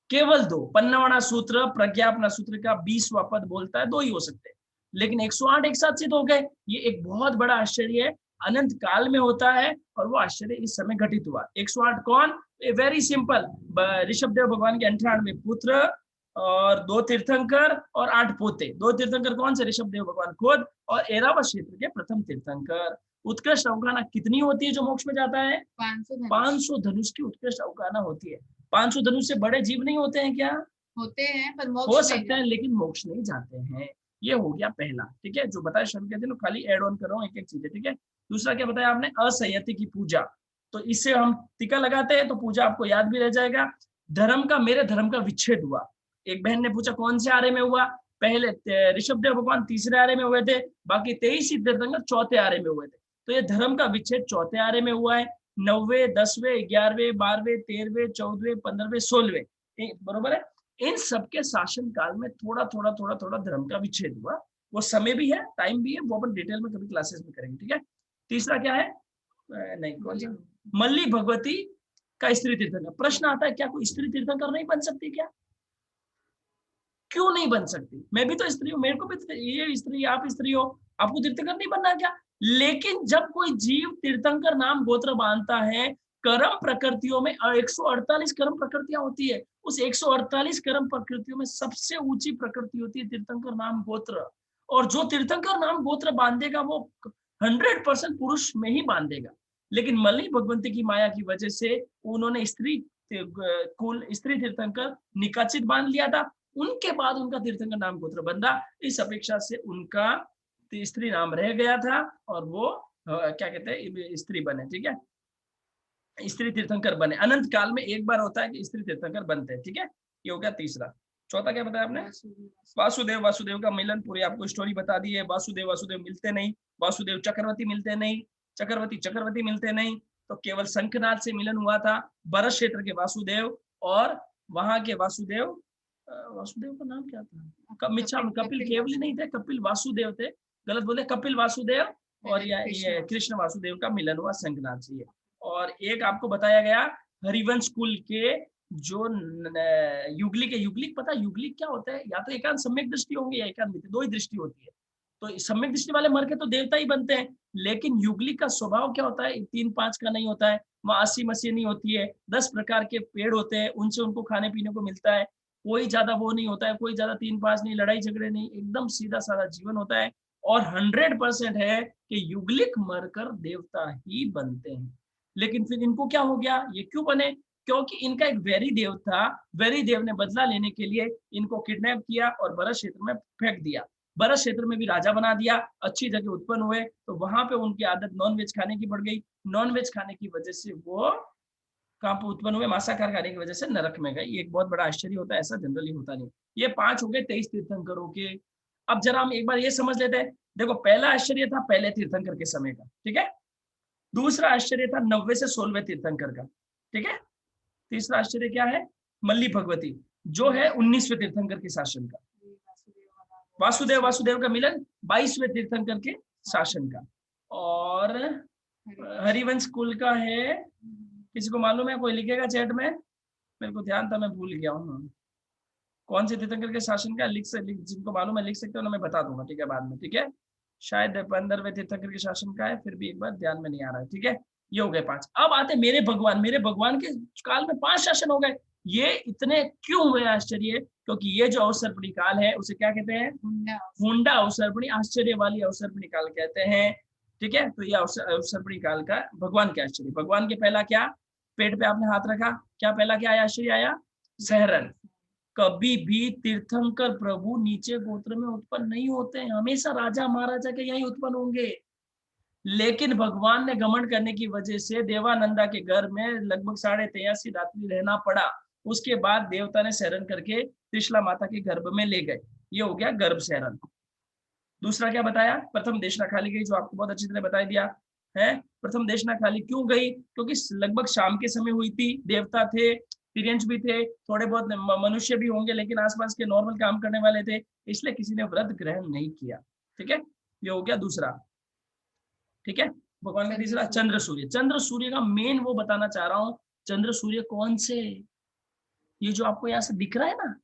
केवल 2। पन्नवना सूत्र प्रज्ञापना सूत्र का 20वां पद बोलता है 2 ही हो सकते हैं, लेकिन 108 एक साथ सिद्ध हो गए। ये एक बहुत बड़ा आश्चर्य है, अनंत काल में होता है और वो आश्चर्य इस समय घटित हुआ। 108 कौन? वेरी सिंपल, ऋषभदेव भगवान के 98 पुत्र और 2 तीर्थंकर और 8 पोते। 2 तीर्थंकर कौन से? ऋषभदेव भगवान खुद और ऐरावत क्षेत्र के प्रथम तीर्थंकर। उत्कृष्ट अवगाना कितनी होती है जो मोक्ष में जाता है? 500 धनुष की उत्कृष्ट अवगाना होती है। 500 धनुष से बड़े जीव नहीं होते हैं क्या? होते हैं, पर मोक्ष हो सकते हैं लेकिन मोक्ष नहीं जाते हैं। ये हो गया पहला। ठीक है, जो बताया शुरू कहते हैं, खाली एड ऑन कर रहा हूँ एक एक चीजें। ठीक है, दूसरा क्या बताया आपने? असंयति की पूजा, तो इससे हम टीका लगाते हैं तो पूजा आपको याद भी रह जाएगा। धर्म का, मेरे धर्म का विच्छेद हुआ। एक बहन ने पूछा कौन से आरे में हुआ? पहले ऋषभदेव भगवान 3रे आरे में हुए थे, बाकी 23 तीर्थंकर 4थे आरे में हुए थे। तो ये धर्म का विच्छेद 4थे आरे में हुआ है। 9वें, 10वें, 11वें, 12वें, 13वें, 14वें, 15वें, 16वें, बरोबर है। इन सबके शासन काल में थोड़ा थोड़ा धर्म का विच्छेद हुआ। वो समय भी है, टाइम भी है, वो अपन डिटेल में कभी क्लासेस में करेंगे। ठीक है, तीसरा क्या है? नहीं, कौन सा? मल्ली भगवती का स्त्री तीर्थंकर। प्रश्न आता है, क्या कोई स्त्री तीर्थंकर नहीं बन सकती क्या? क्यों नहीं बन सकती? मैं भी तो स्त्री हूँ, मेरे को भी ये स्त्री, आप स्त्री हो, आपको तीर्थंकर नहीं बनना क्या? लेकिन जब कोई जीव तीर्थंकर नाम गोत्र बांधता है, कर्म प्रकृतियों में 148 कर्म प्रकृतियां होती है। उस 148 कर्म प्रकृतियों में सबसे ऊंची प्रकृति होती है तीर्थंकर नाम गोत्र। और जो तीर्थंकर नाम गोत्र बांधेगा वो 100% पुरुष में ही बांधेगा। लेकिन मल्ली भगवंती की माया की वजह से उन्होंने स्त्री कुल, स्त्री तीर्थंकर निकाचित बांध लिया था। उनके बाद उनका तीर्थंकर नाम गोत्र बंधा। इस अपेक्षा से उनका स्त्री नाम रह गया था और वो क्या कहते हैं, स्त्री बने। ठीक है, स्त्री तीर्थंकर बने। अनंत काल में एक बार होता है कि स्त्री तीर्थंकर बनते हैं। ठीक है, ये हो गया तीसरा। चौथा क्या बताया आपने? वासुदेव, वासुदेव का मिलन, पूरी आपको स्टोरी बता दी है। वासुदेव वासुदेव मिलते नहीं, वासुदेव चक्रवर्ती मिलते नहीं, चक्रवर्ती मिलते नहीं, तो केवल शंखनाद से मिलन हुआ था। भरत क्षेत्र के वासुदेव और वहां के वासुदेव का नाम क्या था? मिच्छा कपिल केवल नहीं थे, कपिल वासुदेव थे, गलत बोले, कपिल वासुदेव और ये कृष्ण वासुदेव का मिलन हुआ शंखनाद से। और एक आपको बताया गया हरिवंश कुल के जो युगलिक है, युगलिक पता है युगलिक क्या होता है? या तो एकांत सम्यक दृष्टि होंगी या एकांत मिथ्या, दो ही दृष्टि होती है। तो सम्यक दृष्टि वाले मर के तो देवता ही बनते हैं, लेकिन युगलिक का स्वभाव क्या होता है? 3-5 का नहीं होता है, वहाँ 80-80 नहीं होती है, 10 प्रकार के पेड़ होते हैं, उनसे उनको खाने पीने को मिलता है, कोई ज्यादा वो नहीं होता है, कोई ज्यादा 3-5 नहीं, लड़ाई झगड़े नहीं, एकदम सीधा साधा जीवन होता है। और 100% है कि युगलिक मरकर देवता ही बनते हैं। लेकिन फिर इनको क्या हो गया, ये क्यों बने? क्योंकि इनका एक वैरी देव था, वैरी देव ने बदला लेने के लिए इनको किडनैप किया और भरत क्षेत्र में फेंक दिया। भरत क्षेत्र में भी राजा बना दिया, अच्छी जगह उत्पन्न हुए, तो वहां पे उनकी आदत नॉनवेज खाने की बढ़ गई। नॉनवेज खाने की वजह से वो कहाँ पे उत्पन्न हुए? मांसाहार खाने की वजह से नरक में गए। ये एक बहुत बड़ा आश्चर्य होता है, ऐसा जनरली होता नहीं। ये 5 हो गए 23 तीर्थंकरों के। अब जरा हम एक बार ये समझ लेते हैं। देखो, पहला आश्चर्य था पहले तीर्थंकर के समय का, ठीक है। दूसरा आश्चर्य था 90 से 16वें तीर्थंकर का, ठीक है। तीसरा आश्चर्य क्या है? मल्ली भगवती, जो है 19वें तीर्थंकर के शासन का। वासुदेव का मिलन 22वें तीर्थंकर के शासन का। और हरिवंश कुल का है, किसी को मालूम है? कोई लिखेगा चैट में, मेरे को ध्यान था, मैं भूल गया हूँ। कौन से तीर्थंकर के शासन का? जिनको मालूम है लिख सकते हो ना, मैं बता दूंगा, ठीक है, बाद में, ठीक है। शायद 15वें तीर्थंकर के शासन का है, फिर भी एक बार ध्यान में नहीं आ रहा है, ठीक है। ये हो गए 5। अब आते मेरे भगवान के काल में 5 शासन हो गए। ये इतने क्यों हुए आश्चर्य? क्योंकि ये जो अवसर्पणी काल है उसे क्या कहते हैं? हुंडा अवसर्पणी, आश्चर्य वाली अवसर्पणी काल कहते हैं, ठीक है। तो ये अवसर्पणी काल का भगवान के आश्चर्य। भगवान के पहला क्या? पेट पे आपने हाथ रखा, क्या पहला क्या आया आश्चर्य आया? सहरन। कभी भी तीर्थंकर प्रभु नीचे गोत्र में उत्पन्न नहीं होते हैं, हमेशा राजा महाराजा के यही उत्पन्न होंगे। लेकिन भगवान ने घमंड करने की वजह से देवानंदा के घर में लगभग 83.5 रात्रि रहना पड़ा। उसके बाद देवता ने सहरण करके त्रिशला माता के गर्भ में ले गए। ये हो गया गर्भ सहरण। दूसरा क्या बताया? प्रथम देशना खाली गई, जो आपको बहुत अच्छी तरह बता दिया है। प्रथम देशना खाली क्यों गई? क्योंकि लगभग शाम के समय हुई थी, देवता थे, तिर्यंश भी थे, थोड़े बहुत मनुष्य भी होंगे, लेकिन आसपास के नॉर्मल काम करने वाले थे, इसलिए किसी ने व्रत ग्रहण नहीं किया, ठीक है। ये हो गया दूसरा, ठीक है। भगवान का तीसरा चंद्र सूर्य। चंद्र सूर्य का मेन वो बताना चाह रहा हूँ। चंद्र सूर्य कौन से? ये जो आपको यहाँ से दिख रहा है ना,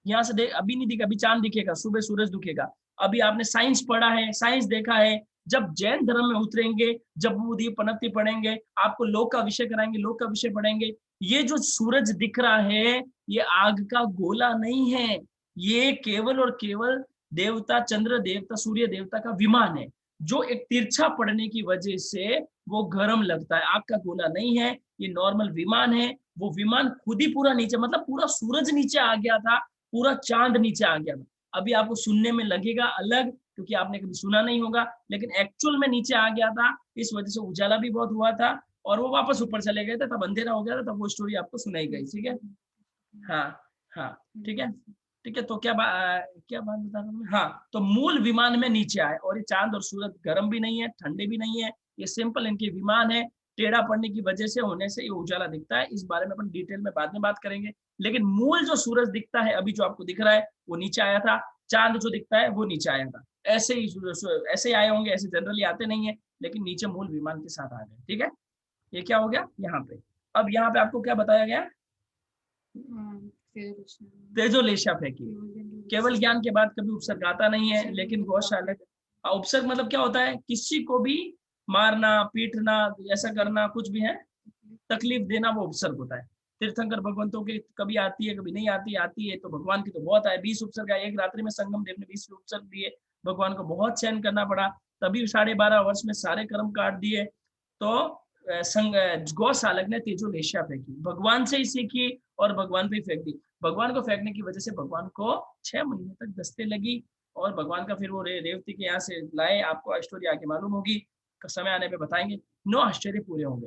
यहाँ से देख, अभी नहीं दिखा, अभी चांद दिखेगा, सुबह सूरज दिखेगा। अभी आपने साइंस पढ़ा है, साइंस देखा है, जब जैन धर्म में उतरेंगे, जब बुद्धि पनप्ति पढ़ेंगे, आपको लोक का विषय कराएंगे, लोक का विषय पढ़ेंगे, ये जो सूरज दिख रहा है ये आग का गोला नहीं है, ये केवल और केवल देवता चंद्र देवता सूर्य देवता का विमान है, जो एक तिरछा पड़ने की वजह से वो गर्म लगता है। आग का गोला नहीं है, ये नॉर्मल विमान है। वो विमान खुद ही पूरा नीचे, मतलब पूरा सूरज नीचे आ गया था, पूरा चांद नीचे आ गया था। अभी आपको सुनने में लगेगा अलग, क्योंकि आपने कभी सुना नहीं होगा, लेकिन एक्चुअल में नीचे आ गया था। इस वजह से उजाला भी बहुत हुआ था और वो वापस ऊपर चले गए थे, तब अंधेरा हो गया था, तब वो स्टोरी आपको सुनाई गई, ठीक है। हाँ, ठीक है, ठीक है। तो क्या बात बता रहा हूँ? हाँ, तो मूल विमान में नीचे आए, और ये चांद और सूरज गर्म भी नहीं है, ठंडे भी नहीं है, ये सिंपल इनके विमान है। टेढ़ा पड़ने की वजह से होने से ये उजाला दिखता है। इस बारे में अपन डिटेल में बाद में बात करेंगे, लेकिन मूल जो सूरज दिखता है अभी जो आपको दिख रहा है वो नीचे आया था, चांद जो दिखता है वो नीचे आया था। ऐसे ही आए होंगे, ऐसे जनरली आते नहीं है, लेकिन नीचे मूल विमान के साथ आ गए, ठीक है। ये क्या हो गया यहाँ पे? अब यहाँ पे आपको क्या बताया गया? तेजोलेशा फेंकी। केवल ज्ञान के बाद कभी उपसर्ग आता नहीं है, लेकिन गौशाला उपसर्ग मतलब क्या होता है? किसी को भी मारना, पीटना, ऐसा करना, कुछ भी है, तकलीफ देना, वो उपसर्ग होता है। तीर्थंकर भगवंतों के कभी आती है, कभी नहीं आती है, तो भगवान की तो बहुत आए, 20 उपसर्ग आए। एक रात्रि में संगम देव ने 20 उपसर्ग दिए, भगवान को बहुत सहन करना पड़ा, तभी 12.5 वर्ष में सारे कर्म काट दिए। तो गौशालक ने तेजोलेशा फेंकी, भगवान से ही सीखी और भगवान पे ही फेंक दी। भगवान को फेंकने की वजह से भगवान को 6 महीने तक दस्ते लगी, और भगवान का फिर वो रेवती के यहाँ से लाए। आपको स्टोरी आगे मालूम होगी, समय आने पे बताएंगे। 9 आश्चर्य पूरे होंगे।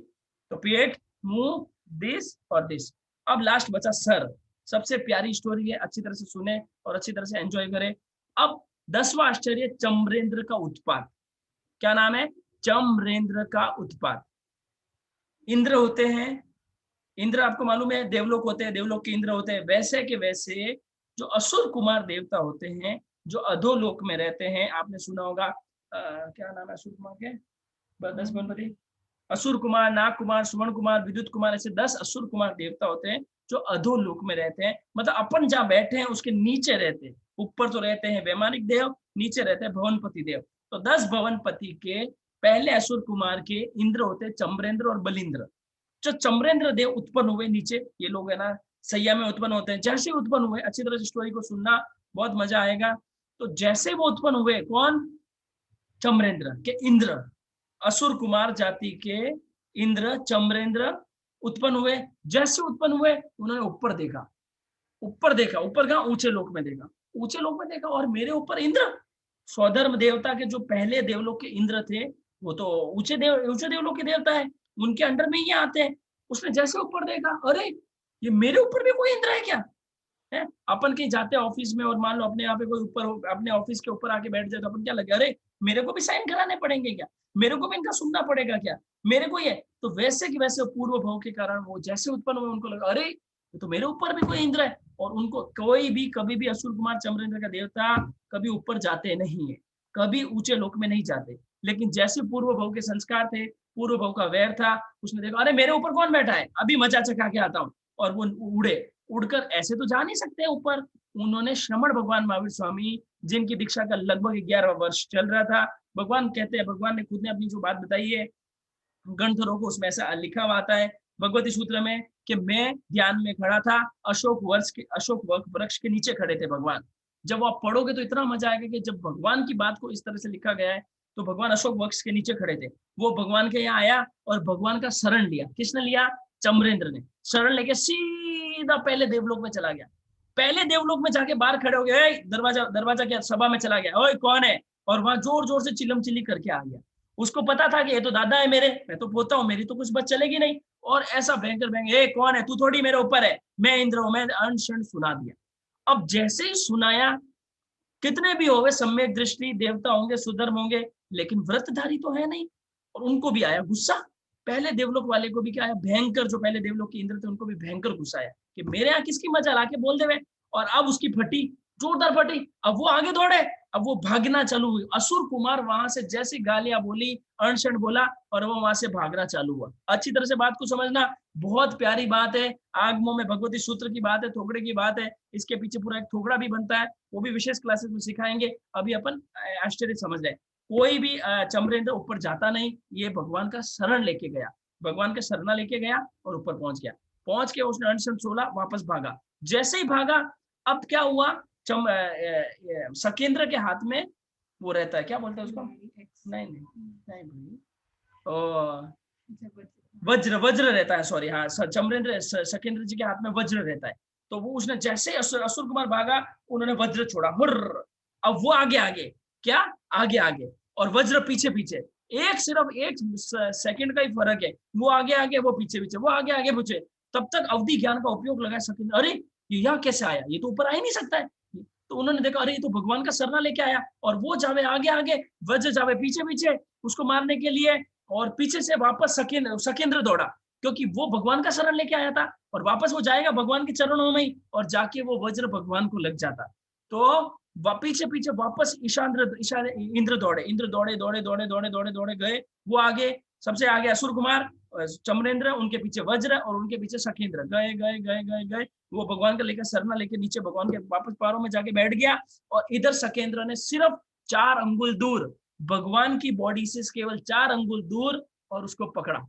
तो पेट, मुंह, दिस और दिस। अब लास्ट बचा सर। सबसे प्यारी स्टोरी है, अच्छी तरह से सुने और अच्छी तरह से एंजॉय करें। अब 10वां आश्चर्य, चम्रेंद्र का उत्पात। क्या नाम है? चम्रेंद्र का उत्पात। इंद्र होते हैं, इंद्र आपको मालूम है देवलोक होते हैं, देवलोक के इंद्र होते हैं। वैसे के वैसे जो असुर कुमार देवता होते हैं जो अधोलोक में रहते हैं, आपने सुना होगा क्या नाम है असुर कुमार के, 10 बनपति, असुर कुमार, नाग कुमार, सुमन कुमार, विद्युत कुमार, ऐसे 10 असुर कुमार देवता होते हैं जो अधोलोक में रहते हैं। मतलब अपन जहाँ बैठे हैं उसके नीचे रहते हैं। ऊपर तो रहते हैं वैमानिक देव, नीचे रहते हैं भवनपति देव। तो 10 भवनपति के पहले असुर कुमार के इंद्र होते हैं चम्रेंद्र और बलिंद्र। जो चम्रेंद्र देव उत्पन्न हुए नीचे, ये लोग है ना सैया में उत्पन्न होते हैं। जैसे उत्पन्न हुए, अच्छी तरह से स्टोरी को सुनना, बहुत मजा आएगा। तो जैसे वो उत्पन्न हुए, कौन, चम्रेंद्र के इंद्र, असुर कुमार जाति के इंद्र चम्रेंद्र उत्पन्न हुए। जैसे उत्पन्न हुए उन्होंने ऊपर देखा, ऊपर देखा, ऊपर कहा, ऊंचे लोक में देखा, ऊंचे लोक में देखा, और मेरे ऊपर इंद्र, स्वधर्म देवता के जो पहले देवलोक के इंद्र थे, वो तो ऊंचे देवलोक के देवता है, उनके अंडर में ही आते हैं। उसने जैसे ऊपर देखा, अरे ये मेरे ऊपर भी कोई इंद्र है क्या है। अपन कहीं जाते हैं ऑफिस में और मान लो अपने यहाँ पे कोई ऊपर, अपने ऑफिस के ऊपर आके बैठ जाए तो अपन क्या लगे, अरे मेरे को भी साइन कराने पड़ेंगे क्या, मेरे को भी इनका सुनना पड़ेगा क्या, मेरे को ये। तो वैसे कि वैसे पूर्व भाव के कारण वो जैसे उत्पन्न हुए उनको लगा, अरे तो मेरे ऊपर भी कोई इंद्र है। और उनको कोई भी कभी भी असुर कुमार चम्रेंद्र का देवता कभी ऊपर जाते नहीं है, कभी ऊंचे लोक में नहीं जाते। लेकिन जैसे पूर्व भाव के संस्कार थे, पूर्व भाव का वैर था, उसने देखा अरे मेरे ऊपर कौन बैठा है, अभी मजा चखा के आता हूँ। और वो उड़े, उड़कर ऐसे तो जा नहीं सकते ऊपर। उन्होंने श्रमण भगवान महावीर स्वामी, जिनकी दीक्षा का लगभग 11 वर्ष चल रहा था, भगवान कहते हैं, भगवान ने खुद ने अपनी जो बात बताई है ग्रंथों को, उसमें ऐसा लिखा हुआ आता है भगवती सूत्र में कि मैं ध्यान में खड़ा था, अशोक वृक्ष के नीचे खड़े थे भगवान। जब आप पढ़ोगे तो इतना मजा आएगा कि जब भगवान की बात को इस तरह से लिखा गया है, तो भगवान अशोक वृक्ष के नीचे खड़े थे। वो भगवान के यहाँ आया और भगवान का शरण लिया। किसने लिया, चम्रेंद्र ने। शरण लेके सीधा पहले देवलोक में चला गया। पहले देवलोक में जाके बाहर खड़े हो गए, दरवाजा क्या सभा में चला गया, ओए कौन है, और वहां जोर जोर से चिल्लम चिल्ली करके आ गया। उसको पता था कि ये तो दादा है मेरे, मैं तो पोता हूँ, मेरी तो कुछ बात चलेगी नहीं। और ऐसा भयंकर भयंकर, ए कौन है, तू थोड़ी मेरे ऊपर है, मैं इंद्र हूं, मैं अनशन सुना दिया। अब जैसे ही सुनाया, कितने भी होंगे सम्यक दृष्टि देवता होंगे, सुधर्म होंगे, लेकिन व्रतधारी तो है नहीं। और उनको भी आया गुस्सा, पहले देवलोक वाले को भी क्या आया, भयंकर, जो पहले देवलोक के इंद्र थे उनको भी भयंकर गुस्सा आया कि मेरे यहाँ किसकी मजा ला के बोल दे। और अब उसकी फटी, जोरदार फटी। अब वो आगे दौड़े, अब वो भागना चालू हुई। असुर कुमार वहां से जैसी गालियां बोली, अणशण बोला, और वो वहां से भागना चालू हुआ। अच्छी तरह से बात को समझना, बहुत प्यारी बात है। आगमों में भगवती सूत्र की बात है, थोकड़े की बात है, इसके पीछे पूरा एक थोकड़ा भी बनता है, वो भी विशेष क्लासेस में सिखाएंगे। अभी अपन आश्चर्य समझ रहे। कोई भी चम्रेंद्र ऊपर जाता नहीं, ये भगवान का शरण लेके गया, भगवान का शरणा लेके गया और ऊपर पहुंच गया। पहुंच के उसने अनशन सोला, वापस भागा। जैसे ही भागा, अब क्या हुआ, सकेंद्र के हाथ में वो रहता है, क्या बोलते हैं उसको, नहीं वज्र रहता है, सॉरी, हाँ, चम्रेंद्र सकेंद्र जी के हाथ में वज्र रहता है। तो वो उसने जैसे असुर कुमार भागा, उन्होंने वज्र छोड़ा, हुर्र। अब वो आगे आगे, क्या आगे आगे, और वज्र पीछे पीछे। सिर्फ एक सेकंड का ही फर्क है, वो आगे आगे, वो पीछे पीछे, वो आगे आगे पीछे। तब तक अवधि ज्ञान का उपयोग लगा सकेंद्र, अरे ये यहाँ कैसे आया, ये तो ऊपर आ ही नहीं सकता है। तो उन्होंने देखा, अरे ये तो भगवान का शरणा लेके आया, और वो जावे आगे आगे, वज्र जावे पीछे पीछे उसको मारने के लिए, और पीछे से वापस सकेंद्र दौड़ा, क्योंकि वो भगवान का शरण लेके आया था, और वापस वो जाएगा भगवान के चरणों में ही, और जाके वो वज्र भगवान को लग जाता। तो पीछे पीछे वापस इंद्र दौड़े गए। वो आगे, सबसे आगे असुर कुमार, चम्रेंद्र, उनके पीछे वज्र, और उनके पीछे सकेंद्र, गए गए गए गए गए। वो भगवान का लेकर शरणा लेके नीचे भगवान के वापस पैरों में जाके बैठ गया। और इधर सकेंद्र ने सिर्फ 4 अंगुल दूर, भगवान की बॉडी से केवल 4 अंगुल दूर, और उसको पकड़ा,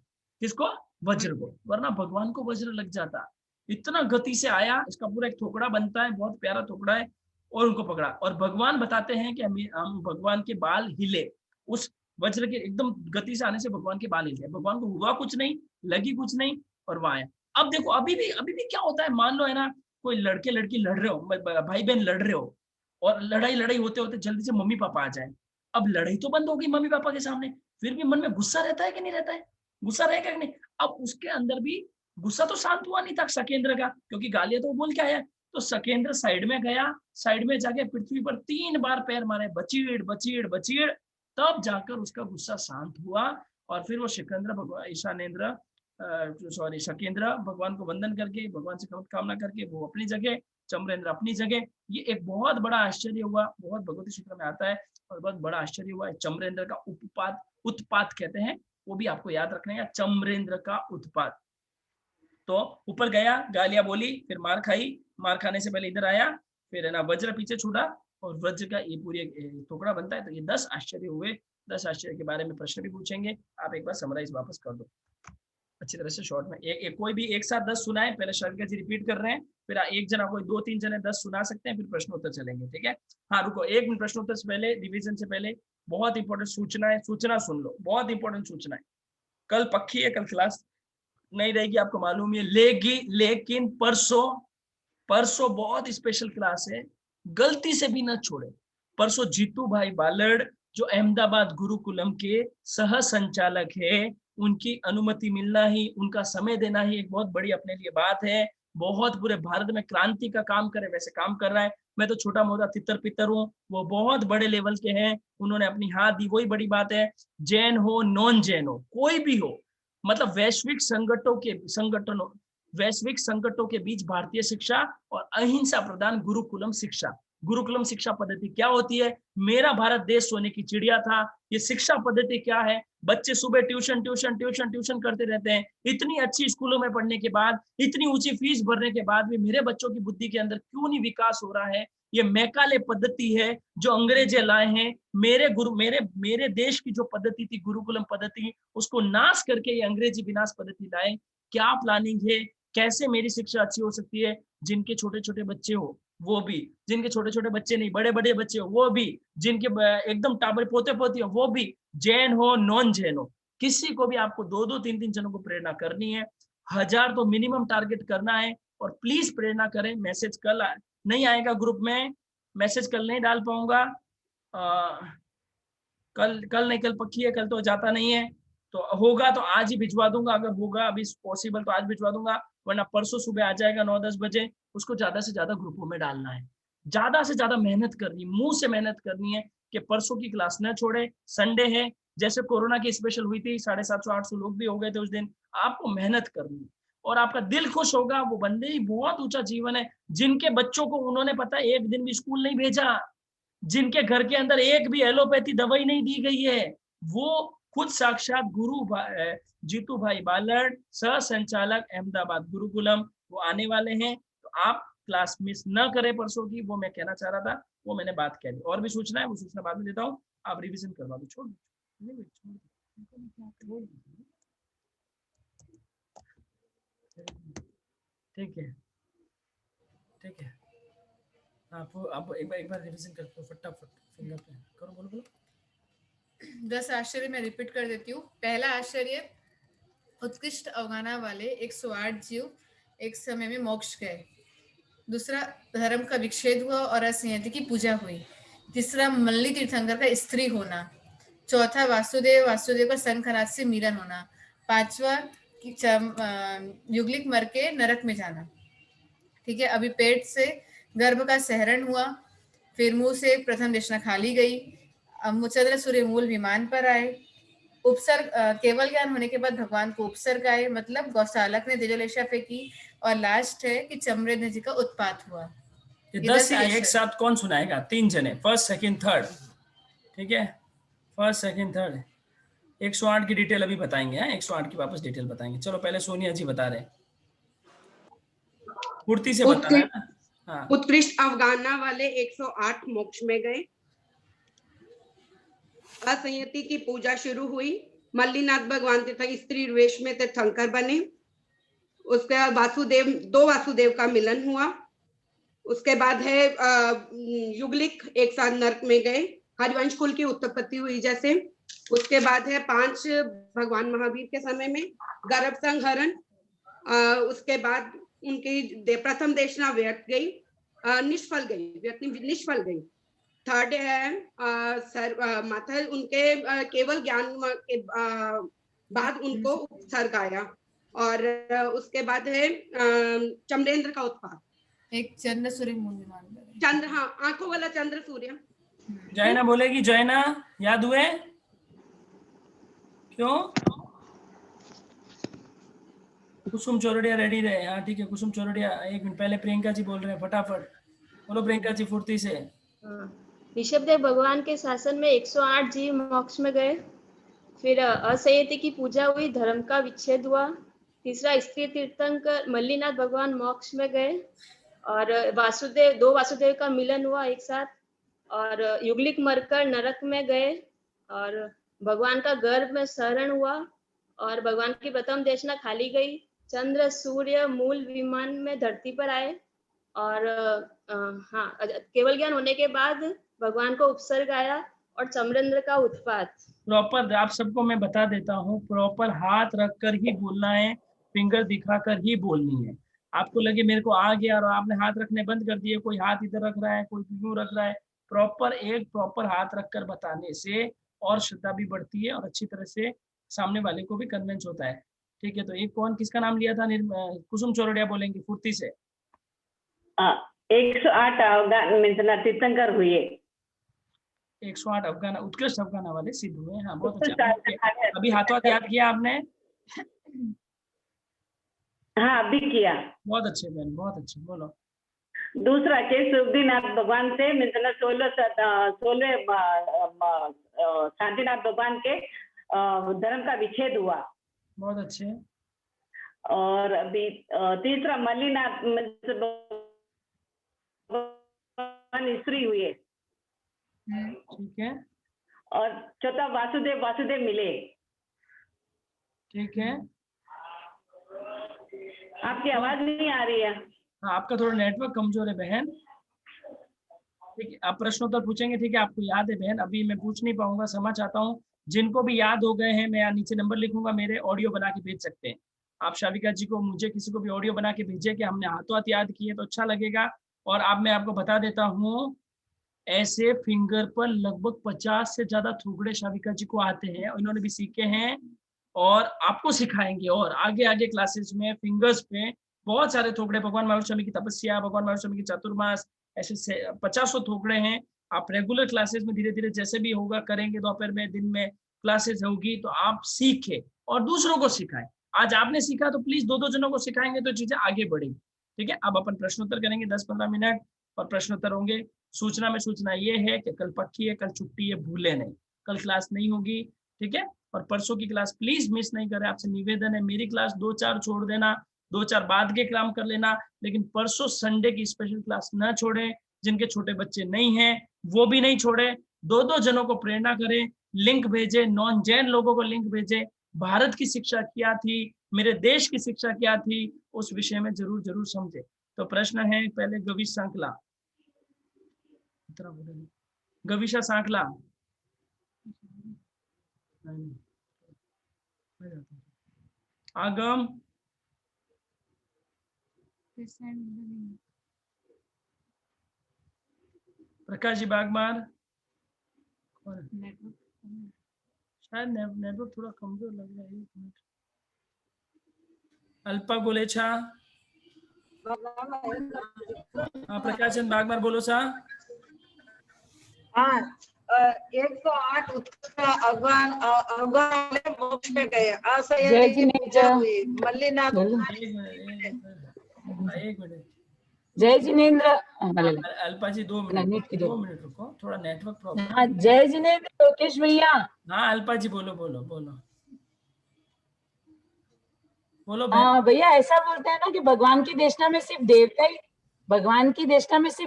किसको, वज्र को, वरना भगवान को वज्र लग जाता। इतना गति से आया, इसका पूरा एक थोकड़ा बनता है, बहुत प्यारा थोकड़ा है, और उनको पकड़ा। और भगवान बताते हैं कि हम भगवान के बाल हिले, उस वज्र के एकदम गति से आने से भगवान के बाल हिले। भगवान को हुआ कुछ नहीं, लगी कुछ नहीं, और वहां आया। अब देखो, अभी भी क्या होता है, मान लो है ना, कोई लड़के लड़की लड़ रहे हो, भाई बहन लड़ रहे हो, और लड़ाई होते होते जल्दी से मम्मी पापा आ जाए। अब लड़ाई तो बंद हो गई मम्मी पापा के सामने, फिर भी मन में गुस्सा रहता है कि नहीं रहता है, गुस्सा रहेगा कि नहीं। अब उसके अंदर भी गुस्सा तो शांत हुआ नहीं था सकेंद्र का, क्योंकि गालियां तो वो बोल के आया। तो सकेंद्र साइड में गया, साइड में जाके पृथ्वी पर 3 बार पैर मारे, बचीड़ बचीड़ बचीड़, तब जाकर उसका गुस्सा शांत हुआ। और फिर वो सिकंदर ईशानेन्द्र सॉरी शकेंद्र भगवान को वंदन करके, भगवान से कामना करके वो अपनी जगह, चमरेंद्र अपनी जगह। ये एक बहुत बड़ा आश्चर्य हुआ, बहुत भगवती सूत्र में आता है और बहुत बड़ा आश्चर्य हुआ है। चमरेंद्र का उत्पात कहते हैं, वो भी आपको याद रखना है, चमरेंद्र का उत्पात। तो ऊपर गया, गालियां बोली, फिर मार खाई, मार खाने से पहले इधर आया, फिर है ना वज्र पीछे छूटा और वज्र का ये पूरी टुकड़ा बनता है। तो ये 10 आश्चर्य हुए। 10 आश्चर्य के बारे में प्रश्न भी पूछेंगे, आप एक बार समराइज वापस कर दो अच्छी तरह से शॉर्ट में। कोई भी एक साथ 10 सुनाए, पहले शर्मिका जी रिपीट कर रहे हैं, फिर एक जना कोई 2-3 जने 10 सुना सकते हैं, फिर प्रश्न उत्तर चलेंगे, ठीक है। हाँ रुको, 1 मिनट, प्रश्न उत्तर से पहले, रिवीजन से पहले बहुत इंपॉर्टेंट सूचना है, सूचना सुन लो, बहुत इंपॉर्टेंट सूचना है। कल पक्की है, कल क्लास नहीं रहेगी आपको मालूम है, लेकिन परसों बहुत स्पेशल क्लास है, गलती से भी न छोड़े। परसों जीतू भाई बालड़ जो अहमदाबाद गुरुकुलम के सह संचालक है, उनकी अनुमति मिलना ही, उनका समय देना ही एक बहुत बड़ी अपने लिए बात है। बहुत पूरे भारत में क्रांति का काम करे वैसे काम कर रहा है। मैं तो छोटा मोटा तितर पितर हूँ, वो बहुत बड़े लेवल के हैं, उन्होंने अपनी हाथ दी, वही बड़ी बात है। जैन हो नॉन जैन हो कोई भी हो, मतलब वैश्विक संकटों के बीच भारतीय शिक्षा और अहिंसा प्रदान गुरुकुलम शिक्षा पद्धति क्या होती है। मेरा भारत देश सोने की चिड़िया था। ये शिक्षा पद्धति क्या है, बच्चे सुबह ट्यूशन करते रहते हैं। इतनी अच्छी स्कूलों में पढ़ने के बाद, इतनी ऊंची फीस भरने के बाद भी मेरे बच्चों की बुद्धि के अंदर क्यों नहीं विकास हो रहा है। ये मैकाले पद्धति है जो अंग्रेजे लाए हैं। मेरे देश की जो पद्धति थी गुरुकुलम पद्धति, उसको नाश करके ये अंग्रेजी विनाश पद्धति लाए। क्या प्लानिंग है, कैसे मेरी शिक्षा अच्छी हो सकती है। जिनके छोटे छोटे बच्चे हो वो भी, जिनके छोटे छोटे बच्चे नहीं बड़े बड़े बच्चे हो वो भी, जिनके एकदम टाबर पोते पोती हो वो भी, जैन हो नॉन जैन हो, किसी को भी आपको 2-2 3-3 जनों को प्रेरणा करनी है। 1000 तो मिनिमम टारगेट करना है। और प्लीज प्रेरणा करें। मैसेज कल नहीं आएगा ग्रुप में, मैसेज कल नहीं डाल पाऊंगा, कल नहीं, कल पक्की है, कल तो जाता नहीं है। तो होगा तो आज ही भिजवा दूंगा, अगर होगा अभी पॉसिबल तो आज भिजवा दूंगा, वरना परसों सुबह आ जाएगा 9-10 बजे। उसको ज्यादा से ज्यादा ग्रुपों में डालना है, ज्यादा से ज्यादा मेहनत करनी, मुंह से मेहनत करनी है कि परसों की क्लास न छोड़े। संडे है, जैसे कोरोना की स्पेशल हुई थी, 750-800 लोग भी हो गए थे उस दिन। आपको मेहनत करनी और आपका दिल खुश होगा। वो बंदे ही बहुत ऊंचा जीवन है जिनके बच्चों को उन्होंने पता है एक दिन भी स्कूल नहीं भेजा, जिनके घर के अंदर एक भी एलोपैथी दवाई नहीं दी गई है, वो खुद साक्षात जीतू भाई बालड़, सह संचालक अहमदाबाद गुरुकुलम, वो आने वाले हैं। तो आप क्लास मिस न करें परसों की, वो मैं कहना चाह रहा था, वो मैंने बात कह दी। और भी सूचना है, वो सूचना बाद में देता हूँ, आप रिविजन करवा दो। छोड़ ठीक है, ठीक है। आप एक बार रिवीजन करते हो फटाफट, फिंगर पे करो, बोलो 10 आश्चर्य मैं रिपीट कर देती हूँ। पहला आश्चर्य, उत्कृष्ट अवगाना वाले 108 जीव एक समय में मोक्ष गए। दूसरा, धर्म का विच्छेद हुआ और असंयति की पूजा हुई। तीसरा, मल्ली तीर्थंकर का स्त्री होना। चौथा, वासुदेव का शंखनाद से मिलन होना। पांचवा, युगलिक मर के नरक में जाना। ठीक है, अभी पेट से गर्भ का सहरण हुआ, फिर मुंह से प्रथम देशना खाली गई, चंद्र सूर्य मूल विमान पर आए, उपसर्ग केवल ज्ञान होने के बाद भगवान को उपसर्ग आए, मतलब गौशालक ने तेजोलेशा फेंकी, और लास्ट है कि चमरेंद्र जी का उत्पात हुआ। ये 10 ही एक साथ कौन सुनाएगा? 3 जने, फर्स्ट सेकंड थर्ड, ठीक है, फर्स्ट सेकंड थर्ड। 108 की डिटेल अभी बताएंगे, 108 की वापस डिटेल बताएंगे। चलो पहले सोनिया जी बता रहे, पूर्ति से बताना है ना। हाँ। उत्कृष्ट अवगाना वाले 108 मोक्ष में गए। असंयति की पूजा शुरू हुई। मल्लीनाथ भगवान तीर्थ स्त्री वेश में तीर्थंकर बने। उसके बाद दो वासुदेव का मिलन हुआ। उसके बाद है युगलिक एक साथ नरक में गए, हरिवंश कुल की उत्पत्ति हुई जैसे। उसके बाद है 5 भगवान महावीर के समय में गर्भ संहरण। उसके बाद उनकी प्रथम देशना व्यर्थ गई, निष्फल गई। थर्ड है माता उनके केवल ज्ञान के बाद उनको उपसर्ग आया। और उसके बाद है चमरेंद्र का उत्पात। एक चंद्र सूर्य मूल चंद्र, हाँ आंखों वाला चंद्र सूर्य। जैना बोलेगी, जैना याद हुए? क्यों? कुसुम चौरड़िया रेडी रहे। हाँ ठीक है, कुसुम चौरड़िया 1 मिनट पहले प्रियंका जी बोल रहे हैं, फटाफट बोलो प्रियंका जी फुर्ती से। ऋषभदेव भगवान के शासन में 108 जीव मोक्ष में गए। फिर असंयति की पूजा हुई, धर्म का विच्छेद हुआ। तीसरा, स्त्री तीर्थंकर मल्लीनाथ भगवान मोक्ष में गए और दो वासुदेव का मिलन हुआ एक साथ। और युगलिक मरकर नरक में गए और भगवान का गर्भ में शरण हुआ और भगवान की प्रथम देशना खाली गई। चंद्र सूर्य मूल विमान में धरती पर आए और हाँ, केवल ज्ञान होने के बाद भगवान को उपसर्ग आया और चमरेंद्र का उत्पात। प्रॉपर आप सबको मैं बता देता हूँ, प्रॉपर हाथ रख कर ही बोलना है, फिंगर दिखाकर ही बोलनी है। आपको लगे मेरे को आ गया और आपने हाथ रखने बंद कर दिए, कोई हाथ इधर रख रहा है, कोई यूं रख रहा है, प्रॉपर हाथ रखकर बताने से और श्रद्धा भी बढ़ती है और अच्छी तरह से सामने वाले को भी कन्विंस होता है। ठीक है, तो एक कौन किसका नाम लिया था? कुसुम चौरड़िया बोलेंगे फुर्ती से। 108 अफगान तीर्थंकर हुए। 108 अफगान उत्कृष्ट अफगाना वाले सिद्ध हुए। हाँ बहुत अच्छा, अभी हाथों हाथ याद किया आपने? हाँ अभी किया। बहुत अच्छे बहन, बहुत अच्छे, बोलो। दूसरा केस सुखदीनाथ भगवान से 16 शांतिनाथ भगवान के धर्म का विच्छेद हुआ। बहुत अच्छे। और अभी तीसरा मल्लीनाथ स्त्री हुए। ठीक है। और चौथा वासुदेव मिले। ठीक है। आपकी आवाज नहीं आ रही है। हाँ आपका थोड़ा नेटवर्क कमजोर है बहन। ठीक है, आप प्रश्नोत्तर पूछेंगे? ठीक है, आपको याद है बहन? अभी मैं पूछ नहीं पाऊंगा, समझ चाहता हूँ। जिनको भी याद हो गए हैं, मैं यहाँ नीचे नंबर लिखूंगा, मेरे ऑडियो बना के भेज सकते हैं आप। शाविका जी को, मुझे, किसी को भी ऑडियो बना के भेजिए कि हमने हाथों हाथ याद किए तो अच्छा लगेगा। और अब मैं आपको बता देता हूँ, ऐसे फिंगर पर लगभग 50 से ज्यादा थोकड़े शाविका जी को आते हैं, इन्होंने भी सीखे हैं और आपको सिखाएंगे। और आगे आगे क्लासेस में फिंगर्स पे बहुत सारे थोकड़े, भगवान महावीर स्वामी की तपस्या, भगवान महावीर स्वामी की चातुर्मास, ऐसे 50 थोकड़े हैं। आप रेगुलर क्लासेस में धीरे धीरे जैसे भी होगा करेंगे, दोपहर में, दिन में क्लासेस होगी, तो आप सीखे और दूसरों को सिखाएं। आज आपने सीखा तो प्लीज 2-2 जनों को सिखाएंगे तो चीजें आगे बढ़ेगी। ठीक है, अब अपन प्रश्नोत्तर करेंगे 10-15 मिनट और प्रश्नोत्तर होंगे। सूचना ये है कि कल पक्की है, कल छुट्टी है, भूले नहीं, कल क्लास नहीं होगी। ठीक है, और परसों की क्लास प्लीज मिस नहीं करें, आपसे निवेदन है। मेरी क्लास 2-4 छोड़ देना, 2-4 बाद के काम कर लेना, लेकिन परसों संडे की स्पेशल क्लास न छोड़ें। जिनके छोटे बच्चे नहीं हैं वो भी नहीं छोड़े। 2-2 जनों को प्रेरणा करें, लिंक भेजे, नॉन जैन लोगों को लिंक भेजे। भारत की शिक्षा क्या थी, मेरे देश की शिक्षा क्या थी, उस विषय में जरूर समझे। तो प्रश्न है पहले गविश सांकला, गविशा सांकला, आगम, प्रकाश जी बागमार, शायद नेटवर्क थोड़ा कमजोर लग रहा है। 1 मिनट। अल्पा गोलेछा, हाँ प्रकाश चंद बागमार बोलो सा। हाँ 108 अफगान मोक्ष में गए। असंयति की पूजा हुई, मल्लीनाथ। एक मिनट जय जिनेन्द्र। अल्पा जी 2 मिनट रुको, थोड़ा नेटवर्क प्रॉब्लम। हाँ जय जिनेन्द्र लोकेश भैया। हाँ अल्पा जी बोलो। हाँ भैया, ऐसा बोलते हैं ना कि भगवान की देशना में सिर्फ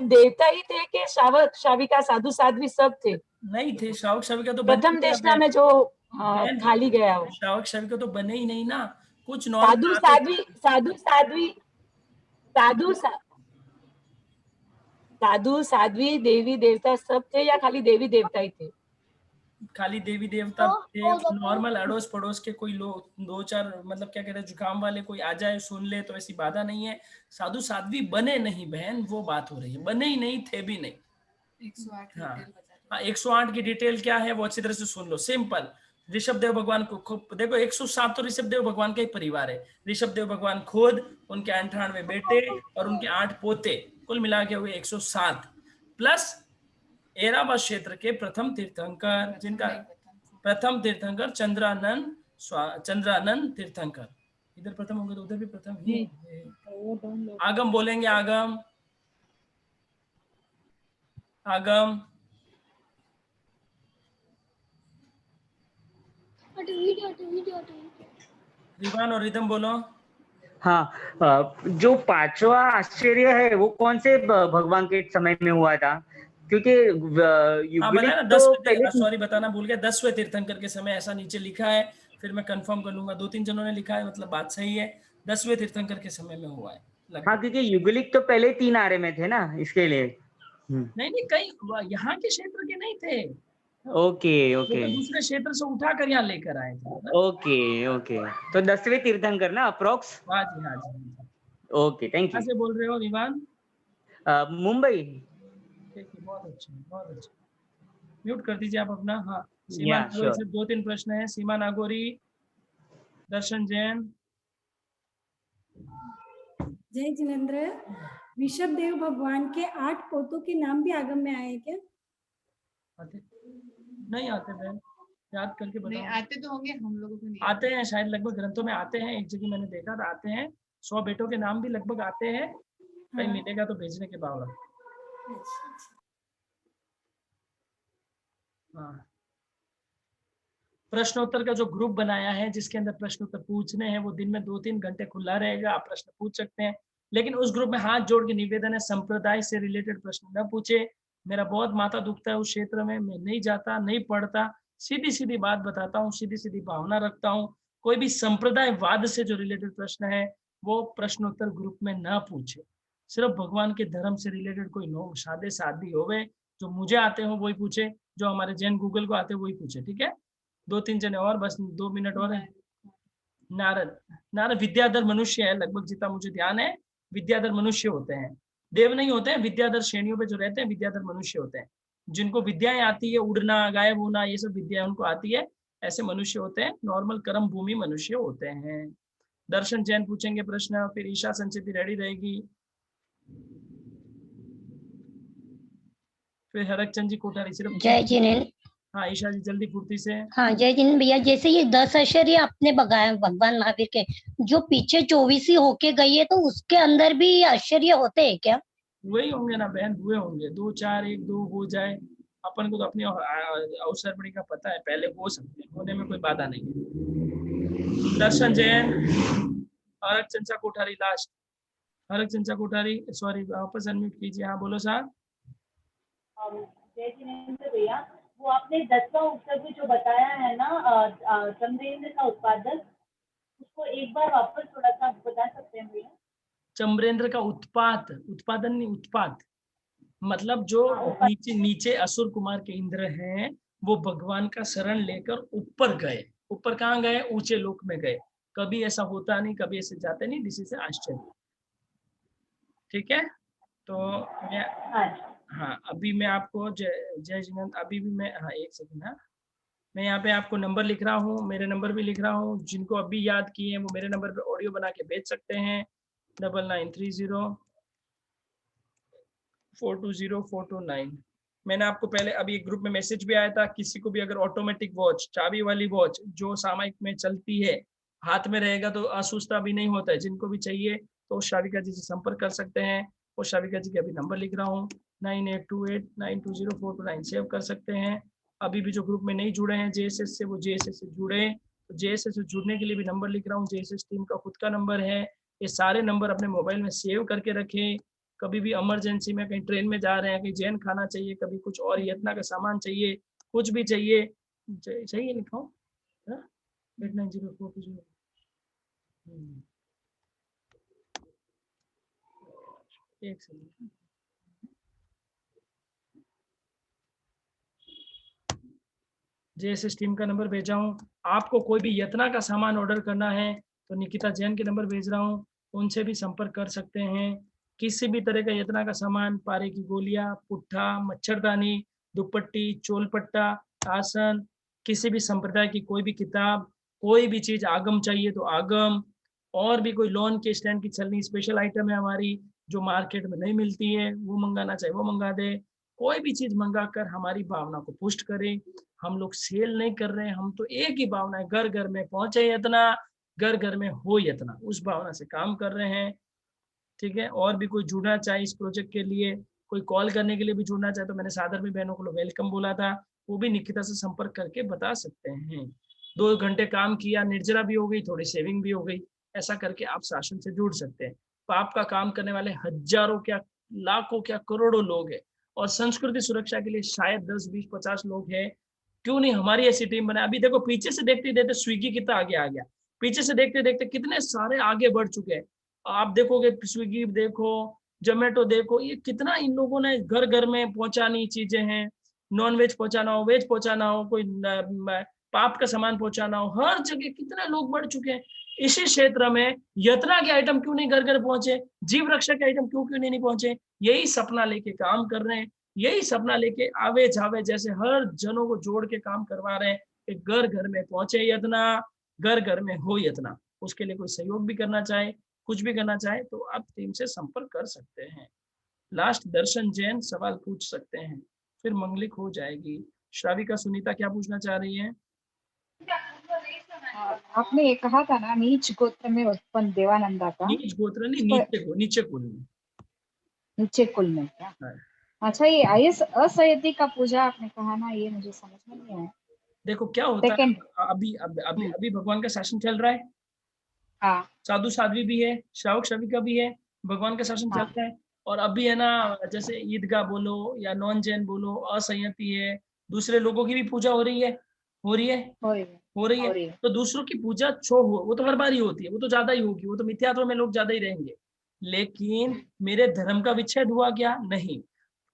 देवता ही थे कि श्रावक शाविका साधु साध्वी सब थे? नहीं थे, श्रावक शाविका तो प्रथम देशना में जो खाली गया वो श्रावक शाविका तो बने ही नहीं ना, कुछ साधु साध्वी देवी देवता सब थे या खाली देवी देवता ही थे? खाली देवी देवता थे। नॉर्मल अड़ोस पड़ोस के कोई लोग 2-4, मतलब क्या कहते हैं, जुकाम वाले कोई आ जाए सुन ले तो ऐसी बाधा नहीं है। साधु साध्वी बने नहीं बहन, वो बात हो रही है, बने ही नहीं, थे भी नहीं। 108 हाँ 108 की डिटेल क्या है वो अच्छी तरह से सुन लो। सिंपल, ऋषभ देव भगवान को देखो, 107 तो ऋषभ देव भगवान का ही परिवार है। ऋषभ देव भगवान खुद, उनके 98 बेटे और उनके 8 पोते, कुल मिला के हुए 107 प्लस एरावत क्षेत्र के प्रथम तीर्थंकर, जिनका प्रथम तीर्थंकर चंद्रानंद तीर्थंकर। इधर प्रथम होंगे तो उधर भी प्रथम ही होंगे। आगम बोलेंगे, आगम, आगम। रिवान और रिदम बोलो। हाँ, जो पांचवा आश्चर्य है वो कौन से भगवान के समय में हुआ था? क्योंकि हाँ बताया ना, युगलिक तो 10वें, पहले सॉरी बताना भूल गया, 10वें तीर्थंकर के समय ऐसा नीचे लिखा है, फिर मैं कंफर्म कर लूंगा। 2-3 जनों ने लिखा है, मतलब बात सही है, 10वें तीर्थंकर के समय में हुआ है लगभग। हाँ, क्योंकि युगलिक तो पहले 3 आरे में थे ना, इसके लिए। नहीं नहीं, कई यहाँ के क्षेत्र के नहीं थे, ओके वो ओके तो दूसरे क्षेत्र से उठा कर यहाँ लेकर आए थे। ओके ओके, तो 10वें तीर्थंकर ना अप्रोक्स। हाँ जी, हाँ जी। ओके, थैंक कहाँ यू। से बोल रहे हो विवान? मुंबई। ठीक है, बहुत अच्छा, बहुत अच्छा। म्यूट कर दीजिए आप अपना। हाँ, सीमा या नागौरी श्योर। से 2-3 प्रश्न है। सीमा नागौरी, दर्शन जैन। जय जिनेंद्र, ऋषभ देव भगवान के 8 पोतों के नाम भी आगम में आए हैं क्या? आते नहीं आते बहन, याद करके नहीं बताओ। आते तो होंगे, हम लोगों को नहीं आते हैं शायद, लगभग ग्रंथों में आते हैं, एक जगह मैंने देखा था आते हैं। 100 बेटों के नाम भी लगभग आते हैं, कहीं मिलेगा तो भेजने के बावजूद। हाँ, प्रश्नोत्तर का जो ग्रुप बनाया है जिसके अंदर प्रश्नोत्तर पूछने हैं, वो दिन में 2-3 घंटे खुला रहेगा, आप प्रश्न पूछ सकते हैं। लेकिन उस ग्रुप में हाथ जोड़ के निवेदन है, संप्रदाय से रिलेटेड प्रश्न न पूछे। मेरा बहुत माथा दुखता है उस क्षेत्र में, मैं नहीं जाता, नहीं पढ़ता, सीधी सीधी बात बताता हूँ, सीधी सीधी भावना रखता हूँ। कोई भी संप्रदायवाद से जो रिलेटेड प्रश्न है वो प्रश्नोत्तर ग्रुप में न पूछे। सिर्फ भगवान के धर्म से रिलेटेड कोई लोग सादे सादी होवे, जो मुझे आते हो वही पूछे, जो हमारे जैन गूगल को आते वही पूछे, ठीक है? 2-3 जने और, बस 2 मिनट और है। नारद, नारद विद्याधर मनुष्य है, लगभग जितना मुझे ध्यान है विद्याधर मनुष्य होते हैं, देव नहीं होते हैं। विद्याधर श्रेणियों पे जो रहते हैं विद्याधर मनुष्य होते हैं, जिनको विद्याएं आती है, उड़ना, गायब होना, ये सब विद्या उनको आती है, ऐसे मनुष्य होते हैं, नॉर्मल कर्म भूमि मनुष्य होते हैं। दर्शन जैन पूछेंगे प्रश्न, फिर ईशा संचिति रेडी रहेगी, फिर हरक चंद जी कोठारी सिर्फ। जय जिनेंद्र। हाँ ईशा जी जल्दी फुर्ती से। हाँ जय जिनेंद्र भैया, जैसे ये 10 आश्चर्य आपने बताया भगवान महावीर के, जो पीछे 24 ही होके गई है, तो उसके अंदर भी आश्चर्य होते हैं क्या? वही होंगे ना बहन, हुए होंगे 2, 4, 1, 2 हो जाए, अपन को तो अपनी अवसर बड़ी का पता है, पहले हो सकते हैं, होने में कोई बाधा नहीं है। दर्शन जैन, हरक चंचा कोठारी लास्ट, हरक चंचा कोठारी, सॉरी वापस अनम्यूट कीजिए। हाँ बोलो साहब। जय जिनेंद्र भैया, वो आपने 10वां उपसर्ग जो बताया है ना, चंद्रेंद्र का उत्पादक, उसको एक बार वापस थोड़ा सा बता सकते हैं भैया? चंद्रेंद्र का उत्पात, उत्पादन नहीं, उत्पात मतलब जो नीचे नीचे असुर कुमार के इंद्र हैं, वो भगवान का शरण लेकर ऊपर गए। ऊपर कहाँ गए? ऊंचे लोक में गए। कभी ऐसा होता नहीं, कभी ऐसे जाते नहीं, दिस इज आश्चर्य, ठीक है? तो मैं हाँ अभी मैं आपको जय जिनेंद्र, अभी भी मैं, हाँ एक सेकंड, हाँ मैं यहाँ पे आपको नंबर लिख रहा हूँ, मेरे नंबर भी लिख रहा हूँ, जिनको अभी याद किए हैं वो मेरे नंबर पे ऑडियो बना के भेज सकते हैं, 9930420429। मैंने आपको पहले अभी एक ग्रुप में मैसेज भी आया था, किसी को भी अगर ऑटोमेटिक वॉच, चाबी वाली वॉच जो सामयिक में चलती है, हाथ में रहेगा तो असुस्ता भी नहीं होता है, जिनको भी चाहिए तो शाविका जी से संपर्क कर सकते हैं। और शाविका जी के अभी नंबर लिख रहा हूँ, 9828920429 सेव कर सकते हैं। अभी भी जो ग्रुप में नहीं जुड़े हैं जेएसएस से, वो जेएसएस से जुड़े। तो जेएसएस से जुड़ने के लिए भी नंबर लिख रहा हूँ, जेएसएस टीम का खुद का नंबर है, ये सारे नंबर अपने मोबाइल में सेव करके रखें। कभी भी इमरजेंसी में, कहीं ट्रेन में जा रहे हैं, कहीं जैन खाना चाहिए, कभी कुछ और यत्ना का सामान चाहिए, कुछ भी चाहिए, चाहिए लिखाओ 890420। एक सेकंड, जेएसएस टीम का नंबर भेजा हूँ। आपको कोई भी यत्ना का सामान ऑर्डर करना है तो निकिता जैन के नंबर भेज रहा हूँ, उनसे भी संपर्क कर सकते हैं। किसी भी तरह का यत्ना का सामान, पारे की गोलियां, पुट्ठा, मच्छरदानी, दुपट्टी, चोलपट्टा, आसन, किसी भी संप्रदाय की कोई भी किताब, कोई भी चीज, आगम चाहिए तो आगम, और भी कोई लोन के स्टैंड की चलनी स्पेशल आइटम है हमारी जो मार्केट में नहीं मिलती है, वो मंगाना चाहिए वो मंगा दे। कोई भी चीज मंगा कर हमारी भावना को पुष्ट करें। हम लोग सेल नहीं कर रहे हैं, हम तो एक ही भावना है, घर घर में पहुंचे इतना, घर घर में हो यतना, उस भावना से काम कर रहे हैं। ठीक है, और भी कोई जुड़ना चाहे इस प्रोजेक्ट के लिए, कोई कॉल करने के लिए भी जुड़ना चाहे तो मैंने सादर में बहनों को वेलकम बोला था, वो भी निकिता से संपर्क करके बता सकते हैं। 2 घंटे काम किया, निर्जरा भी हो गई, थोड़ी सेविंग भी हो गई, ऐसा करके आप शासन से जुड़ सकते हैं। पाप का काम करने वाले हजारों क्या लाखों क्या करोड़ों लोग हैं, और संस्कृति सुरक्षा के लिए शायद 10, 20, 50 लोग हैं। क्यों नहीं हमारी ऐसी टीम बनाए? अभी देखो पीछे से देखते देखते स्विगी कितना आगे आ गया, पीछे से देखते देखते कितने सारे आगे बढ़ चुके हैं। आप देखोगे स्विगी देखो, जोमेटो देखो, ये कितना इन लोगों ने घर घर में पहुंचानी चीजें हैं, नॉन वेज पहुंचाना हो, वेज पहुंचाना हो, कोई पाप का सामान पहुंचाना हो, हर जगह कितने लोग बढ़ चुके हैं। इसी क्षेत्र में यतना के आइटम क्यों नहीं घर घर पहुंचे, जीव रक्षा के आइटम क्यों क्यों नहीं पहुंचे? यही सपना लेके काम कर रहे हैं, यही सपना लेके आवे जावे जैसे हर जनों को जोड़ के काम करवा रहे हैं कि घर घर में पहुंचे यतना, घर घर में हो यतना। उसके लिए कोई सहयोग भी करना चाहे, कुछ भी करना चाहे तो आप टीम से संपर्क कर सकते हैं। लास्ट दर्शन जैन सवाल पूछ सकते हैं, फिर मंगलिक हो जाएगी। श्राविका सुनीता क्या पूछना चाह रही है? आपने ये कहा था ना नीच गोत्र में उत्पन्न देवानंदा का, नीच गोत्र नहीं, नीचे कुल में, नीचे कुल में क्या? हाँ। अच्छा, ये असयति का पूजा आपने कहा ना, ये मुझे समझ में नहीं आया। देखो क्या होता है, अभी भगवान का शासन चल रहा है। हाँ। साधु साध्वी भी है, श्रावक श्राविका भी है, भगवान का शासन चल रहा है। और अभी है ना, जैसे ईदगाह बोलो या नॉन जैन बोलो, असंयति है, दूसरे लोगों की भी पूजा हो रही है, हो रही है। तो दूसरों की पूजा वो तो हर बार ही होती है, वो तो ज्यादा ही होगी, वो तो मिथ्यात्व में लोग ज्यादा ही रहेंगे। लेकिन मेरे धर्म का विच्छेद हुआ क्या? नहीं।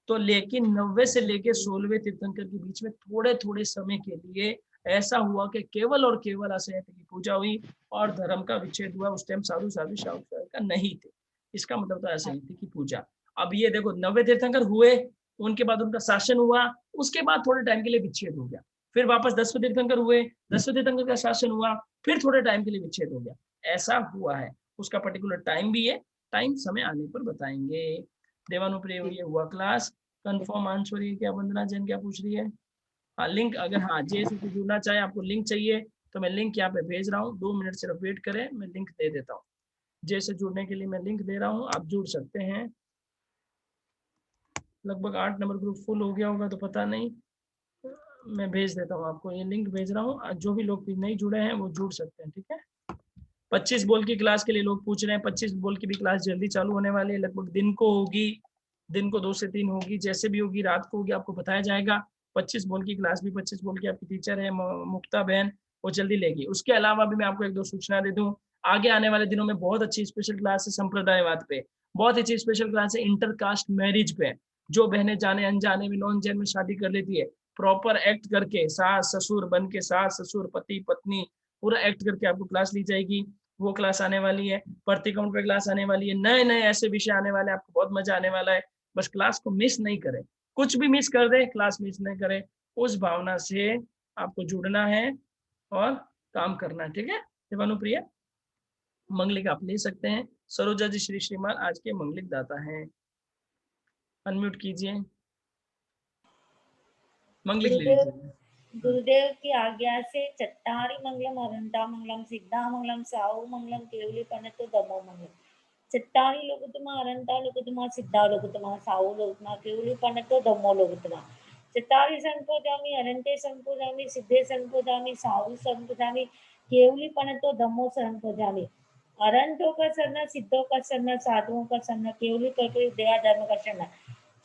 तो लेकिन 90 से लेके 16वें तीर्थंकर के बीच में थोड़े थोड़े समय के लिए ऐसा हुआ कि केवल और केवल असंयति की पूजा हुई और धर्म का विच्छेद हुआ। उस टाइम साधु साधु का नहीं थे, इसका मतलब था असंयति की पूजा। अब ये देखो 90 तीर्थंकर हुए, उनके बाद उनका शासन हुआ, उसके बाद थोड़े टाइम के लिए विच्छेद हो गया, फिर वापस 10वें तीर्थंकर हुए, 10वें तीर्थंकर का शासन हुआ, फिर थोड़े टाइम के लिए विच्छेद हो गया। ऐसा हुआ है, उसका पर्टिकुलर टाइम भी है, टाइम समय आने पर बताएंगे। देवानुप्रिय ये हुआ क्लास कंफर्म आंसर। ये क्या वंदना जैन क्या पूछ रही है? हाँ लिंक, अगर हाँ जे से जुड़ना चाहे, आपको लिंक चाहिए तो मैं लिंक यहाँ पे भेज रहा हूँ, 2 मिनट सिर्फ वेट करें, मैं लिंक दे देता हूँ। जे से जुड़ने के लिए मैं लिंक दे रहा हूँ, आप जुड़ सकते हैं। लगभग 8 नंबर ग्रुप फुल हो गया होगा तो पता नहीं, मैं भेज देता हूँ आपको, ये लिंक भेज रहा हूँ। जो भी लोग नहीं जुड़े हैं वो जुड़ सकते हैं, ठीक है। 25 बॉल की क्लास के लिए लोग पूछ रहे हैं, 25 बॉल की भी क्लास जल्दी चालू होने वाली है, लगभग दिन को होगी, दिन को 2 से 3 होगी, जैसे भी होगी रात को होगी, आपको बताया जाएगा। 25 बॉल की क्लास भी 25 बॉल की आपकी टीचर है मुक्ता बहन, वो जल्दी लेगी। उसके अलावा भी मैं आपको 1-2 सूचना दे दूं, आगे आने वाले दिनों में बहुत अच्छी स्पेशल क्लास है संप्रदायवाद पे, बहुत अच्छी स्पेशल क्लास है इंटरकास्ट मैरिज पे। जो बहनें जाने अनजाने में नॉन जेन में शादी कर लेती है, प्रॉपर एक्ट करके सास ससुर बन के, सास ससुर पति पत्नी पूरा एक्ट करके आपको क्लास ली जाएगी, वो क्लास आने वाली है। प्रतिकाउंट पे क्लास आने वाली है, नए नए ऐसे विषय आने वाले हैं, आपको बहुत मजा आने वाला है। बस क्लास को मिस नहीं करें, कुछ भी मिस कर दे क्लास मिस नहीं करें, उस भावना से आपको जुड़ना है और काम करना है, ठीक है। देवानुप्रिया मंगलिक आप ले सकते हैं। सरोजा जी श्री श्रीमान आज के मंगलिक दाता हैं, अनम्यूट कीजिए, मंगलिक ले लीजिए। गुरुदेव की आज्ञा से चट्टारी मंगलम, अरंता मंगलम, सिद्धा मंगलम, साहु मंगलम, केवली पनतो दमो मंगलम। चट्टारी लोकुतमा, अरंता लोकुतमा, सिद्धा लोकुतमा, साहु लोकुतमा, केवली पनतो दमो लोकुतमा। चट्टारी संपूजामि, अरंते संपूजामि, सिद्धे संपूजामि, साहु संपूजामि, केवली पनतो दमो संपूजामि। अरंतों का शरण, सिद्धों का शरण, साधुओं का शरण, केवली प्रकृति दया धर्म का शरण।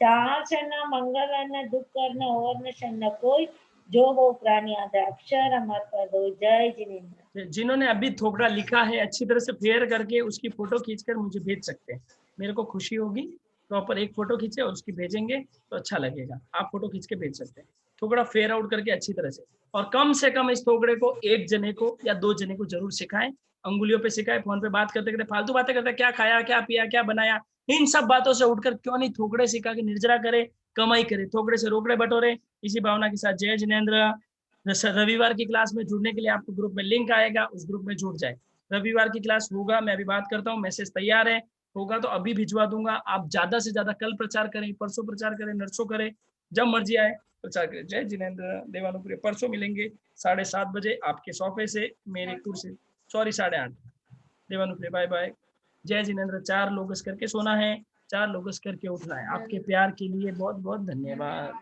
4 शरण मंगल न दुख करना और न शरण कोई, जो वो प्राणी आदि अक्षर अमर पर दो। जय जिनेंद्र। जिन्होंने अभी थोड़ा लिखा है अच्छी तरह से फेयर करके उसकी फोटो खींचकर मुझे भेज सकते हैं, मेरे को खुशी होगी। प्रॉपर एक फोटो खींचे और उसकी भेजेंगे तो अच्छा लगेगा, आप फोटो खींच के भेज सकते हैं, थोड़ा फेयर आउट करके अच्छी तरह से। और कम से कम इस थोड़े को 1 जने को या 2 जने को जरूर सिखाएं, अंगुलियों पे सिखाएं, फोन पे बात करते करते फालतू बातें करते, क्या खाया क्या पिया क्या बनाया, इन सब बातों से उठकर क्यों नहीं थोड़े सिखा के निर्जरा करे, कमाई करे, थोड़े से रोकड़े बटोरे। इसी भावना के साथ जय जिनेंद्र। रविवार की क्लास में जुड़ने के लिए आपको ग्रुप में लिंक आएगा, उस ग्रुप में जुड़ जाए। रविवार की क्लास होगा, मैं अभी बात करता हूँ, मैसेज तैयार है, होगा तो अभी भिजवा दूंगा। आप ज्यादा से ज्यादा कल प्रचार करें, परसों प्रचार करें, नरसों करें, जब मर्जी आए प्रचार करें। जय जिनेंद्र। देवानुप्रिय परसों मिलेंगे 7:30 बजे आपके सोफे से, मेरी कुर्सी सॉरी 8:30। देवानुप्रिया bye bye. जय जिनेंद्र, 4 लोगस करके सोना है, 4 लोगस करके उठना है। आपके प्यार के लिए बहुत बहुत धन्यवाद।